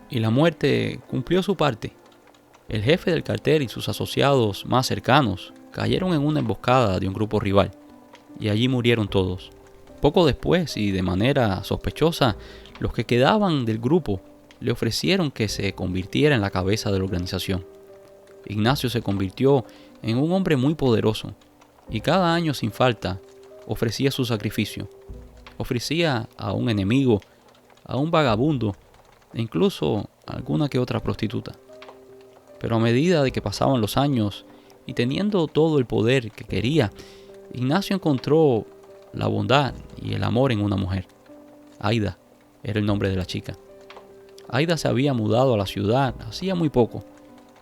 Y la muerte cumplió su parte. El jefe del cartel y sus asociados más cercanos cayeron en una emboscada de un grupo rival, y allí murieron todos. Poco después, y de manera sospechosa, los que quedaban del grupo le ofrecieron que se convirtiera en la cabeza de la organización. Ignacio se convirtió en un hombre muy poderoso, y cada año sin falta ofrecía su sacrificio. Ofrecía a un enemigo, a un vagabundo, e incluso a alguna que otra prostituta. Pero a medida de que pasaban los años y teniendo todo el poder que quería, Ignacio encontró la bondad y el amor en una mujer. Aida era el nombre de la chica. Aida se había mudado a la ciudad hacía muy poco,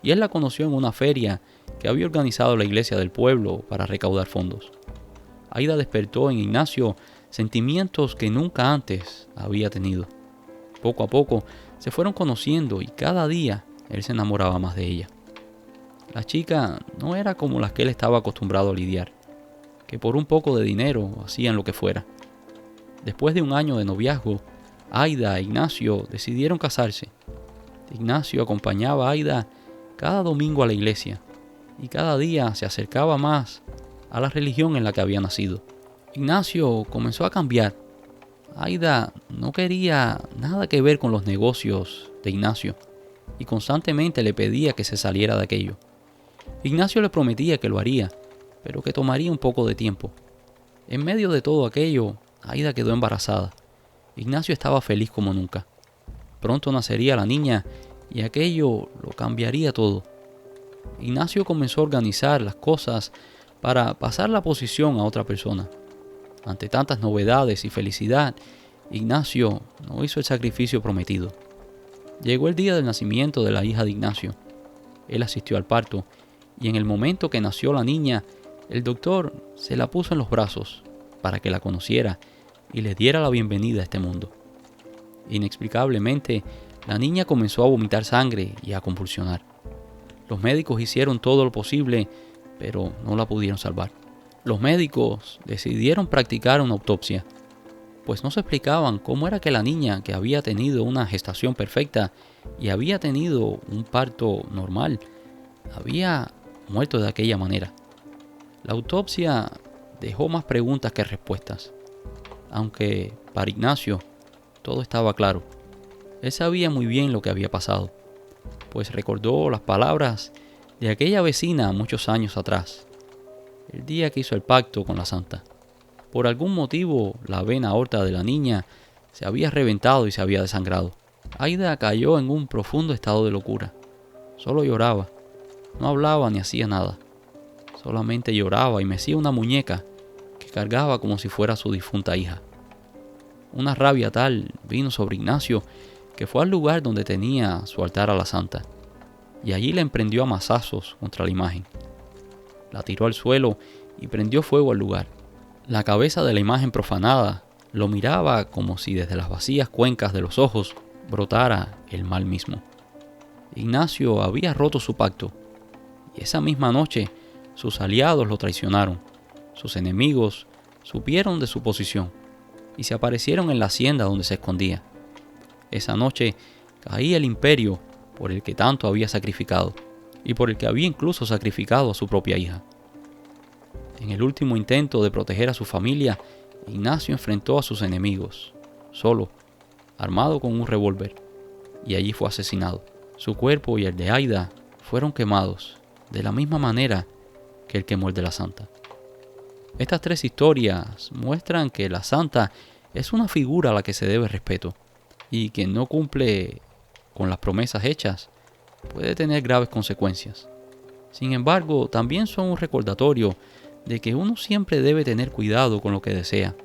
y él la conoció en una feria que había organizado la iglesia del pueblo para recaudar fondos. Aida despertó en Ignacio sentimientos que nunca antes había tenido. Poco a poco se fueron conociendo y cada día él se enamoraba más de ella. La chica no era como las que él estaba acostumbrado a lidiar, que por un poco de dinero hacían lo que fuera. Después de un año de noviazgo, Aida e Ignacio decidieron casarse. Ignacio acompañaba a Aida cada domingo a la iglesia y cada día se acercaba más a la religión en la que había nacido. Ignacio comenzó a cambiar. Aida no quería nada que ver con los negocios de Ignacio y constantemente le pedía que se saliera de aquello. Ignacio le prometía que lo haría, pero que tomaría un poco de tiempo. En medio de todo aquello, Aida quedó embarazada. Ignacio estaba feliz como nunca. Pronto nacería la niña y aquello lo cambiaría todo. Ignacio comenzó a organizar las cosas para pasar la posición a otra persona. Ante tantas novedades y felicidad, Ignacio no hizo el sacrificio prometido. Llegó el día del nacimiento de la hija de Ignacio. Él asistió al parto y en el momento que nació la niña, el doctor se la puso en los brazos para que la conociera y le diera la bienvenida a este mundo. Inexplicablemente, la niña comenzó a vomitar sangre y a convulsionar. Los médicos hicieron todo lo posible, pero no la pudieron salvar. Los médicos decidieron practicar una autopsia, pues no se explicaban cómo era que la niña, que había tenido una gestación perfecta y había tenido un parto normal, había muerto de aquella manera. La autopsia dejó más preguntas que respuestas, aunque para Ignacio todo estaba claro. Él sabía muy bien lo que había pasado, pues recordó las palabras de aquella vecina muchos años atrás, el día que hizo el pacto con la santa. Por algún motivo, la vena aorta de la niña se había reventado y se había desangrado. Aida cayó en un profundo estado de locura. Solo lloraba, no hablaba ni hacía nada. Solamente lloraba y mecía una muñeca que cargaba como si fuera su difunta hija. Una rabia tal vino sobre Ignacio que fue al lugar donde tenía su altar a la santa, y allí la emprendió a mazazos contra la imagen. La tiró al suelo y prendió fuego al lugar. La cabeza de la imagen profanada lo miraba como si desde las vacías cuencas de los ojos brotara el mal mismo. Ignacio había roto su pacto, y esa misma noche sus aliados lo traicionaron. Sus enemigos supieron de su posición y se aparecieron en la hacienda donde se escondía. Esa noche caía el imperio por el que tanto había sacrificado y por el que había incluso sacrificado a su propia hija. En el último intento de proteger a su familia, Ignacio enfrentó a sus enemigos, solo, armado con un revólver, y allí fue asesinado. Su cuerpo y el de Aida fueron quemados, de la misma manera que el quemó el de la santa. Estas tres historias muestran que la santa es una figura a la que se debe respeto, y quien no cumple con las promesas hechas puede tener graves consecuencias. Sin embargo, también son un recordatorio de que uno siempre debe tener cuidado con lo que desea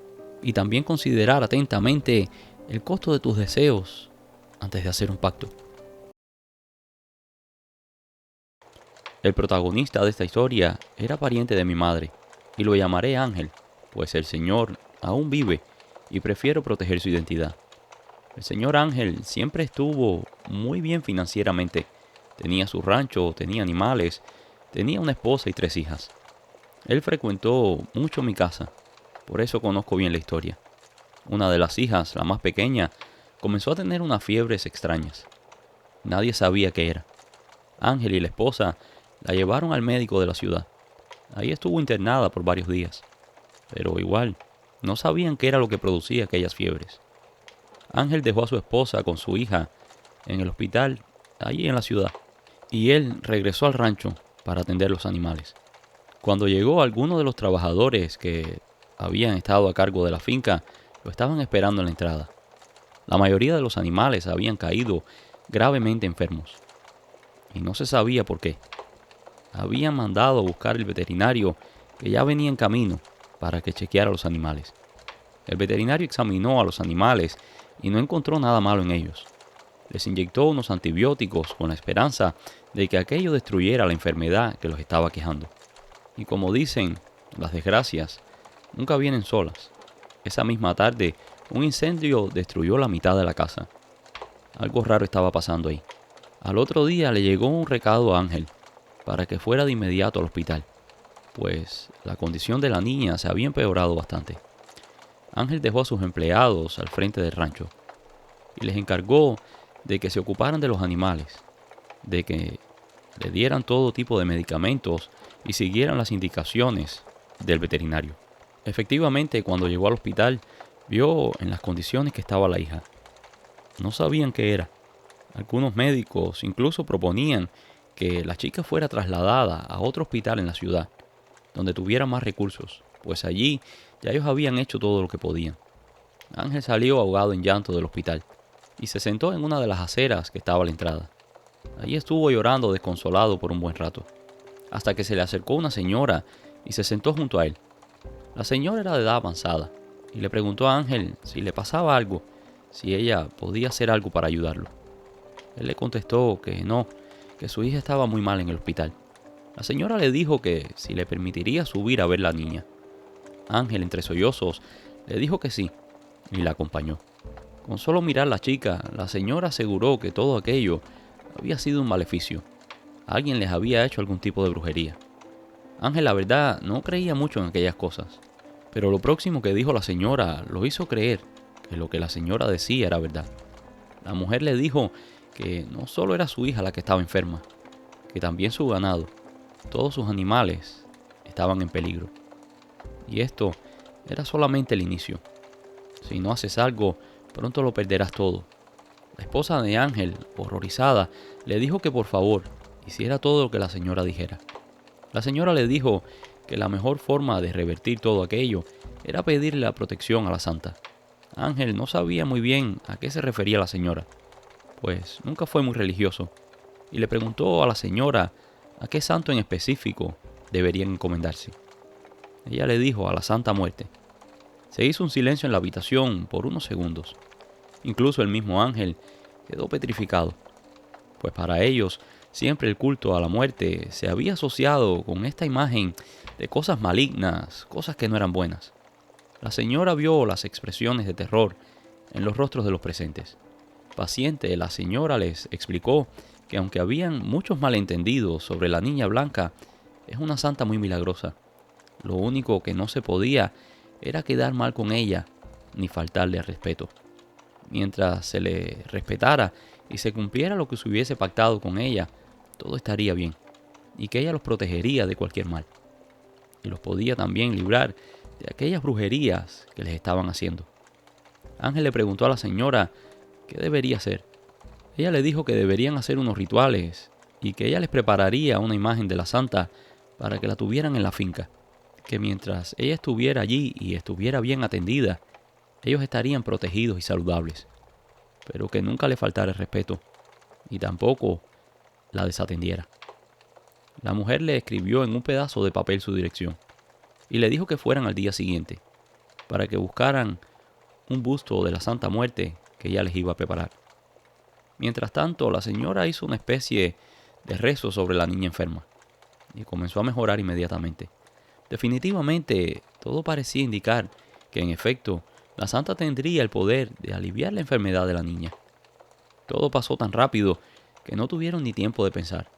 y también considerar atentamente el costo de tus deseos antes de hacer un pacto. El protagonista de esta historia era pariente de mi madre, y lo llamaré Ángel, pues el señor aún vive y prefiero proteger su identidad. El señor Ángel siempre estuvo muy bien financieramente. Tenía su rancho, tenía animales, tenía una esposa y 3 hijas. Él frecuentó mucho mi casa, por eso conozco bien la historia. Una de las hijas, la más pequeña, comenzó a tener unas fiebres extrañas. Nadie sabía qué era. Ángel y la esposa la llevaron al médico de la ciudad. Ahí estuvo internada por varios días, pero igual, no sabían qué era lo que producía aquellas fiebres. Ángel dejó a su esposa con su hija en el hospital, allí en la ciudad, y él regresó al rancho para atender los animales. Cuando llegó, algunos de los trabajadores que habían estado a cargo de la finca lo estaban esperando en la entrada. La mayoría de los animales habían caído gravemente enfermos, y no se sabía por qué. Habían mandado a buscar el veterinario que ya venía en camino para que chequeara los animales. El veterinario examinó a los animales y no encontró nada malo en ellos. Les inyectó unos antibióticos con la esperanza de que aquello destruyera la enfermedad que los estaba quejando. Y como dicen, las desgracias nunca vienen solas. Esa misma tarde, un incendio destruyó la mitad de la casa. Algo raro estaba pasando ahí. Al otro día le llegó un recado a Ángel para que fuera de inmediato al hospital, pues la condición de la niña se había empeorado bastante. Ángel dejó a sus empleados al frente del rancho y les encargó de que se ocuparan de los animales, de que le dieran todo tipo de medicamentos y siguieran las indicaciones del veterinario. Efectivamente, cuando llegó al hospital, vio en las condiciones que estaba la hija. No sabían qué era. Algunos médicos incluso proponían que la chica fuera trasladada a otro hospital en la ciudad, donde tuviera más recursos, pues allí ya ellos habían hecho todo lo que podían. Ángel salió ahogado en llanto del hospital y se sentó en una de las aceras que estaba a la entrada. Allí estuvo llorando desconsolado por un buen rato, hasta que se le acercó una señora y se sentó junto a él. La señora era de edad avanzada y le preguntó a Ángel si le pasaba algo, si ella podía hacer algo para ayudarlo. Él le contestó que no, que su hija estaba muy mal en el hospital. La señora le dijo que si le permitiría subir a ver a la niña. Ángel, entre sollozos, le dijo que sí y la acompañó. Con solo mirar a la chica, la señora aseguró que todo aquello había sido un maleficio. Alguien les había hecho algún tipo de brujería. Ángel, la verdad, no creía mucho en aquellas cosas, pero lo próximo que dijo la señora lo hizo creer que lo que la señora decía era verdad. La mujer le dijo que no solo era su hija la que estaba enferma, que también su ganado, todos sus animales, estaban en peligro. Y esto era solamente el inicio. Si no haces algo, pronto lo perderás todo. La esposa de Ángel, horrorizada, le dijo que por favor hiciera todo lo que la señora dijera. La señora le dijo que la mejor forma de revertir todo aquello era pedirle la protección a la santa. Ángel no sabía muy bien a qué se refería la señora, pues nunca fue muy religioso, y le preguntó a la señora a qué santo en específico deberían encomendarse. Ella le dijo a la Santa Muerte. Se hizo un silencio en la habitación por unos segundos. Incluso el mismo Ángel quedó petrificado, pues para ellos siempre el culto a la muerte se había asociado con esta imagen de cosas malignas, cosas que no eran buenas. La señora vio las expresiones de terror en los rostros de los presentes. Paciente, la señora les explicó que aunque habían muchos malentendidos sobre la niña blanca, es una santa muy milagrosa. Lo único que no se podía era quedar mal con ella ni faltarle al respeto. Mientras se le respetara y se cumpliera lo que se hubiese pactado con ella, todo estaría bien, y que ella los protegería de cualquier mal, y los podía también librar de aquellas brujerías que les estaban haciendo. Ángel le preguntó a la señora qué debería hacer. Ella le dijo que deberían hacer unos rituales y que ella les prepararía una imagen de la santa para que la tuvieran en la finca, que mientras ella estuviera allí y estuviera bien atendida, ellos estarían protegidos y saludables, pero que nunca le faltara el respeto y tampoco la desatendiera. La mujer le escribió en un pedazo de papel su dirección. y le dijo que fueran al día siguiente, para que buscaran un busto de la Santa Muerte que ella les iba a preparar. Mientras tanto, la señora hizo una especie de rezo sobre la niña enferma y comenzó a mejorar inmediatamente. Definitivamente, todo parecía indicar que, en efecto, la santa tendría el poder de aliviar la enfermedad de la niña. Todo pasó tan rápido que no tuvieron ni tiempo de pensar.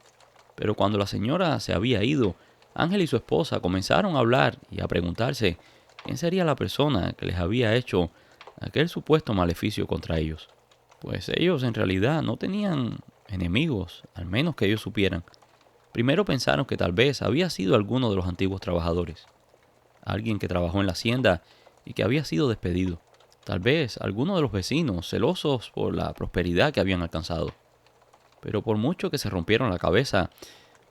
Pero cuando la señora se había ido, Ángel y su esposa comenzaron a hablar y a preguntarse quién sería la persona que les había hecho aquel supuesto maleficio contra ellos. Pues ellos en realidad no tenían enemigos, al menos que ellos supieran. Primero pensaron que tal vez había sido alguno de los antiguos trabajadores, alguien que trabajó en la hacienda y que había sido despedido. Tal vez alguno de los vecinos, celosos por la prosperidad que habían alcanzado. Pero por mucho que se rompieron la cabeza,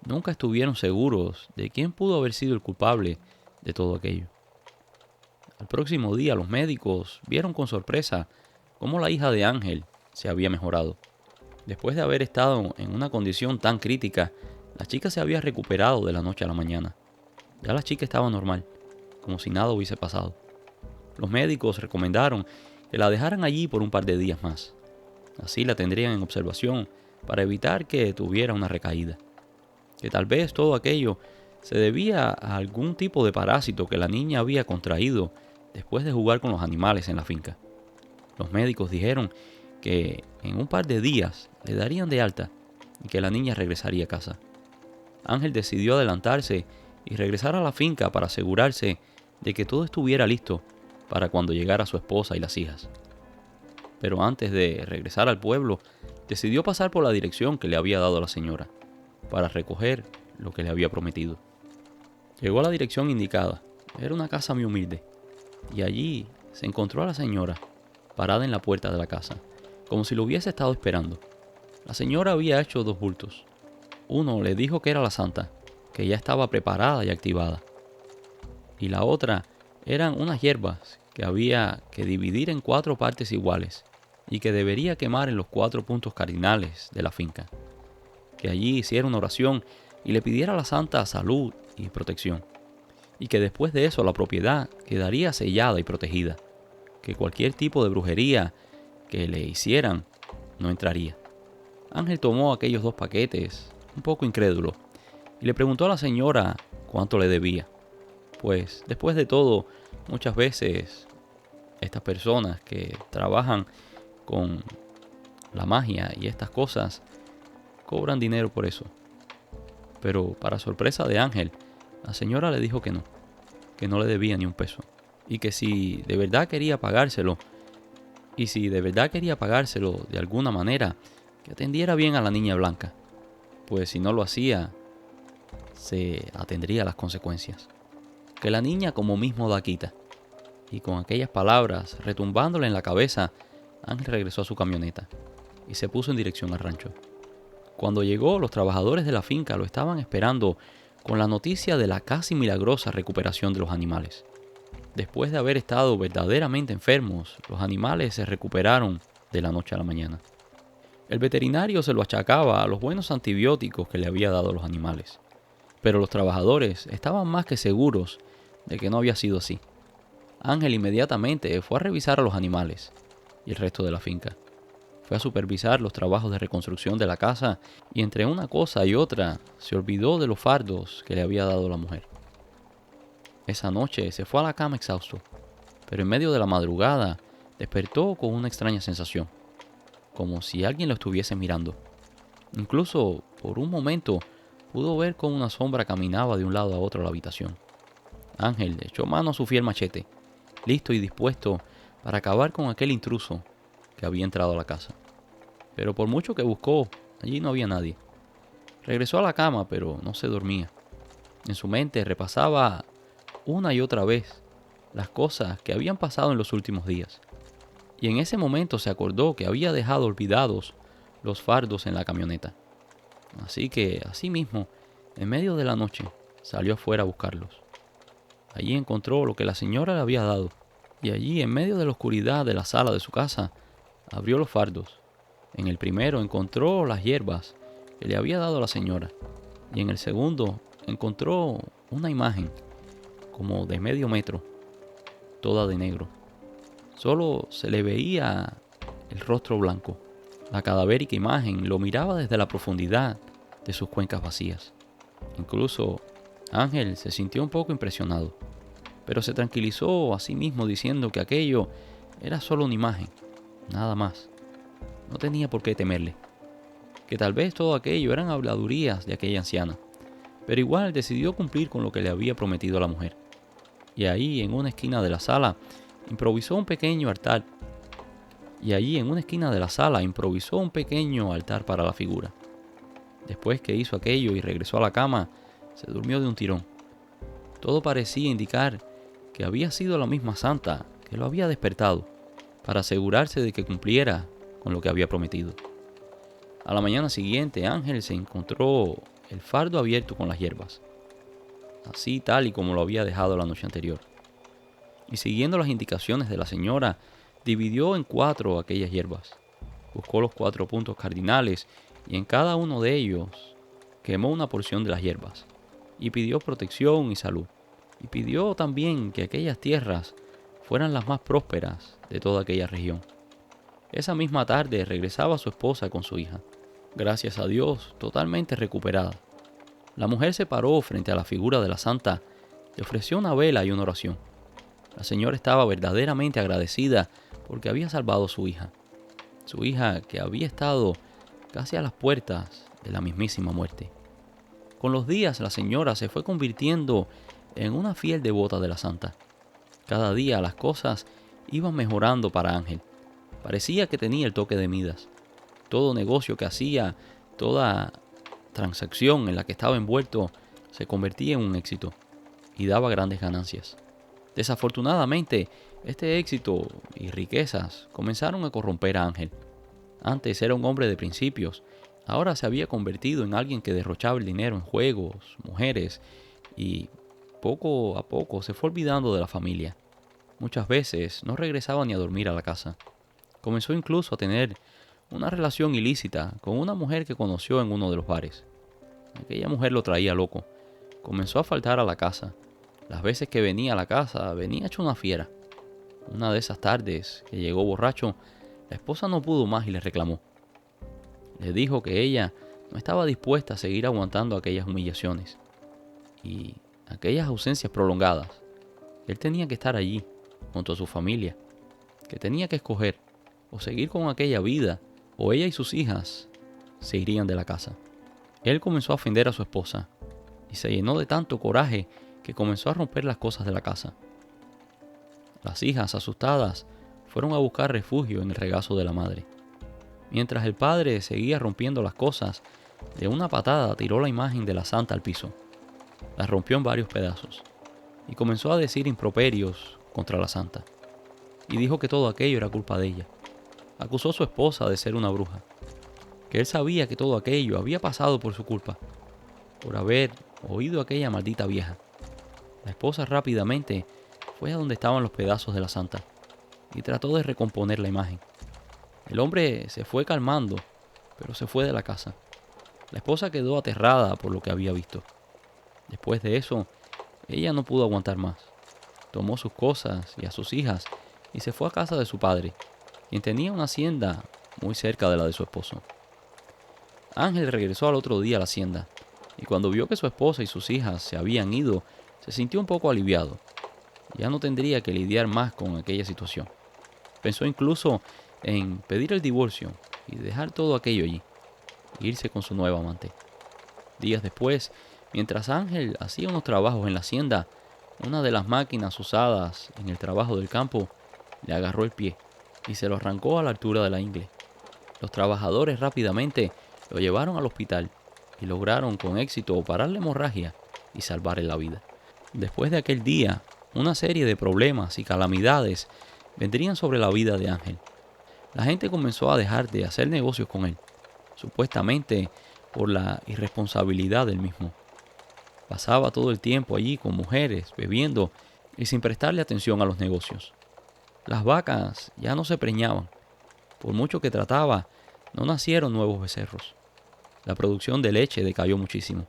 nunca estuvieron seguros de quién pudo haber sido el culpable de todo aquello. Al próximo día, los médicos vieron con sorpresa cómo la hija de Ángel se había mejorado. Después de haber estado en una condición tan crítica, la chica se había recuperado de la noche a la mañana. Ya la chica estaba normal, como si nada hubiese pasado. Los médicos recomendaron que la dejaran allí por un par de días más. Así la tendrían en observación para evitar que tuviera una recaída. Que tal vez todo aquello se debía a algún tipo de parásito que la niña había contraído después de jugar con los animales en la finca. Los médicos dijeron que en un par de días le darían de alta y que la niña regresaría a casa. Ángel decidió adelantarse y regresar a la finca para asegurarse de que todo estuviera listo para cuando llegara su esposa y las hijas. Pero antes de regresar al pueblo, decidió pasar por la dirección que le había dado la señora, para recoger lo que le había prometido. Llegó a la dirección indicada. Era una casa muy humilde, y allí se encontró a la señora, parada en la puerta de la casa, como si lo hubiese estado esperando. La señora había hecho 2 bultos. Uno le dijo que era la santa, que ya estaba preparada y activada. Y la otra eran unas hierbas que había que dividir en 4 partes iguales y que debería quemar en los 4 puntos cardinales de la finca. Que allí hiciera una oración y le pidiera a la santa salud y protección. Y que después de eso la propiedad quedaría sellada y protegida. Que cualquier tipo de brujería que le hicieran no entraría. Ángel tomó aquellos 2 paquetes, un poco incrédulo, y le preguntó a la señora cuánto le debía. Pues, después de todo, muchas veces estas personas que trabajan con la magia y estas cosas cobran dinero por eso. Pero para sorpresa de Ángel, la señora le dijo que no le debía ni un peso. Y que si de verdad quería pagárselo, de alguna manera, que atendiera bien a la niña blanca. Pues si no lo hacía, se atendría a las consecuencias. Que la niña como mismo da quita. Y con aquellas palabras retumbándole en la cabeza, Ángel regresó a su camioneta y se puso en dirección al rancho. Cuando llegó, los trabajadores de la finca lo estaban esperando con la noticia de la casi milagrosa recuperación de los animales. Después de haber estado verdaderamente enfermos, los animales se recuperaron de la noche a la mañana. El veterinario se lo achacaba a los buenos antibióticos que le había dado a los animales. Pero los trabajadores estaban más que seguros de que no había sido así. Ángel inmediatamente fue a revisar a los animales y el resto de la finca. Fue a supervisar los trabajos de reconstrucción de la casa y entre una cosa y otra se olvidó de los fardos que le había dado la mujer. Esa noche se fue a la cama exhausto, pero en medio de la madrugada despertó con una extraña sensación, como si alguien lo estuviese mirando. Incluso por un momento pudo ver cómo una sombra caminaba de un lado a otro de la habitación. Ángel echó mano a su fiel machete, listo y dispuesto para acabar con aquel intruso que había entrado a la casa. Pero por mucho que buscó, allí no había nadie. Regresó a la cama, pero no se dormía. En su mente repasaba una y otra vez las cosas que habían pasado en los últimos días. Y en ese momento se acordó que había dejado olvidados los fardos en la camioneta. Así que, así mismo, en medio de la noche, salió afuera a buscarlos. Allí encontró lo que la señora le había dado. Y allí, en medio de la oscuridad de la sala de su casa, abrió los fardos. En el primero encontró las hierbas que le había dado la señora. Y en el segundo encontró una imagen como de medio metro, toda de negro. Solo se le veía el rostro blanco. La cadavérica imagen lo miraba desde la profundidad de sus cuencas vacías. Incluso Ángel se sintió un poco impresionado, pero se tranquilizó a sí mismo diciendo que aquello era solo una imagen, nada más. No tenía por qué temerle, que tal vez todo aquello eran habladurías de aquella anciana, pero igual decidió cumplir con lo que le había prometido a la mujer. Y ahí, en una esquina de la sala, improvisó un pequeño altar. Para la figura. Después que hizo aquello y regresó a la cama, se durmió de un tirón. Todo parecía indicar que había sido la misma santa que lo había despertado, para asegurarse de que cumpliera con lo que había prometido. A la mañana siguiente, Ángel se encontró el fardo abierto con las hierbas, así tal y como lo había dejado la noche anterior. Y siguiendo las indicaciones de la señora, dividió en 4 aquellas hierbas. Buscó los 4 puntos cardinales y en cada uno de ellos quemó una porción de las hierbas. Y pidió protección y salud. Y pidió también que aquellas tierras fueran las más prósperas de toda aquella región. Esa misma tarde regresaba su esposa con su hija, gracias a Dios, totalmente recuperada. La mujer se paró frente a la figura de la santa y ofreció una vela y una oración. La señora estaba verdaderamente agradecida porque había salvado a su hija que había estado casi a las puertas de la mismísima muerte. Con los días, la señora se fue convirtiendo en una fiel devota de la santa. Cada día las cosas iban mejorando para Ángel. Parecía que tenía el toque de Midas. Todo negocio que hacía, toda transacción en la que estaba envuelto, se convertía en un éxito y daba grandes ganancias. Desafortunadamente, este éxito y riquezas comenzaron a corromper a Ángel. Antes era un hombre de principios, ahora se había convertido en alguien que derrochaba el dinero en juegos, mujeres y poco a poco se fue olvidando de la familia. Muchas veces no regresaba ni a dormir a la casa. Comenzó incluso a tener una relación ilícita con una mujer que conoció en uno de los bares. Aquella mujer lo traía loco. Comenzó a faltar a la casa. Las veces que venía a la casa, venía hecho una fiera. Una de esas tardes que llegó borracho, la esposa no pudo más y le reclamó. Le dijo que ella no estaba dispuesta a seguir aguantando aquellas humillaciones y aquellas ausencias prolongadas. Él tenía que estar allí, junto a su familia, que tenía que escoger o seguir con aquella vida o ella y sus hijas se irían de la casa. Él comenzó a ofender a su esposa y se llenó de tanto coraje que comenzó a romper las cosas de la casa. Las hijas, asustadas, fueron a buscar refugio en el regazo de la madre. Mientras el padre seguía rompiendo las cosas, de una patada tiró la imagen de la santa al piso. La rompió en varios pedazos y comenzó a decir improperios contra la santa. Y dijo que todo aquello era culpa de ella. Acusó a su esposa de ser una bruja, que él sabía que todo aquello había pasado por su culpa, por haber oído a aquella maldita vieja. La esposa rápidamente fue a donde estaban los pedazos de la santa y trató de recomponer la imagen. El hombre se fue calmando, pero se fue de la casa. La esposa quedó aterrada por lo que había visto. Después de eso, ella no pudo aguantar más. Tomó sus cosas y a sus hijas y se fue a casa de su padre, quien tenía una hacienda muy cerca de la de su esposo. Ángel regresó al otro día a la hacienda y cuando vio que su esposa y sus hijas se habían ido, se sintió un poco aliviado. Ya no tendría que lidiar más con aquella situación. Pensó incluso en pedir el divorcio y dejar todo aquello allí, e irse con su nueva amante. Días después, mientras Ángel hacía unos trabajos en la hacienda, una de las máquinas usadas en el trabajo del campo le agarró el pie y se lo arrancó a la altura de la ingle. Los trabajadores rápidamente lo llevaron al hospital y lograron con éxito parar la hemorragia y salvarle la vida. Después de aquel día, una serie de problemas y calamidades vendrían sobre la vida de Ángel. La gente comenzó a dejar de hacer negocios con él, supuestamente por la irresponsabilidad del mismo. Pasaba todo el tiempo allí con mujeres, bebiendo y sin prestarle atención a los negocios. Las vacas ya no se preñaban. Por mucho que trataba, no nacieron nuevos becerros. La producción de leche decayó muchísimo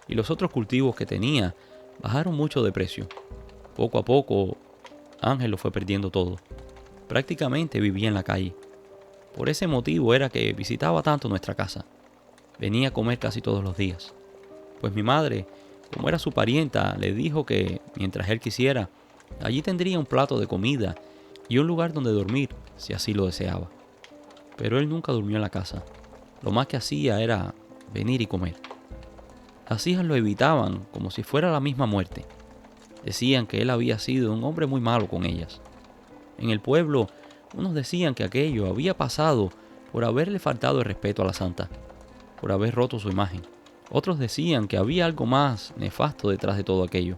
y los otros cultivos que tenía bajaron mucho de precio. Poco a poco, Ángel lo fue perdiendo todo. Prácticamente vivía en la calle. Por ese motivo era que visitaba tanto nuestra casa. Venía a comer casi todos los días. Pues mi madre, como era su parienta, le dijo que, mientras él quisiera, allí tendría un plato de comida y un lugar donde dormir, si así lo deseaba. Pero él nunca durmió en la casa. Lo más que hacía era venir y comer. Las hijas lo evitaban como si fuera la misma muerte. Decían que él había sido un hombre muy malo con ellas. En el pueblo, unos decían que aquello había pasado por haberle faltado el respeto a la santa, por haber roto su imagen. Otros decían que había algo más nefasto detrás de todo aquello.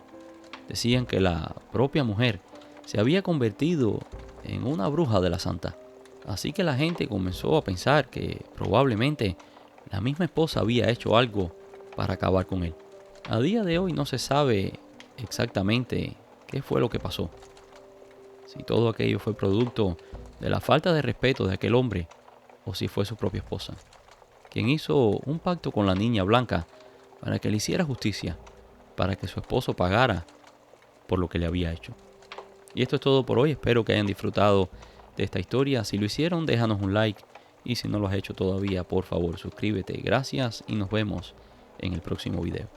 Decían que la propia mujer se había convertido en una bruja de la santa. Así que la gente comenzó a pensar que probablemente la misma esposa había hecho algo para acabar con él. A día de hoy no se sabe exactamente qué fue lo que pasó. Si todo aquello fue producto de la falta de respeto de aquel hombre o si fue su propia esposa, quien hizo un pacto con la niña blanca para que le hiciera justicia, para que su esposo pagara por lo que le había hecho. Y esto es todo por hoy, espero que hayan disfrutado de esta historia. Si lo hicieron, déjanos un like y si no lo has hecho todavía, por favor suscríbete. Gracias y nos vemos en el próximo video.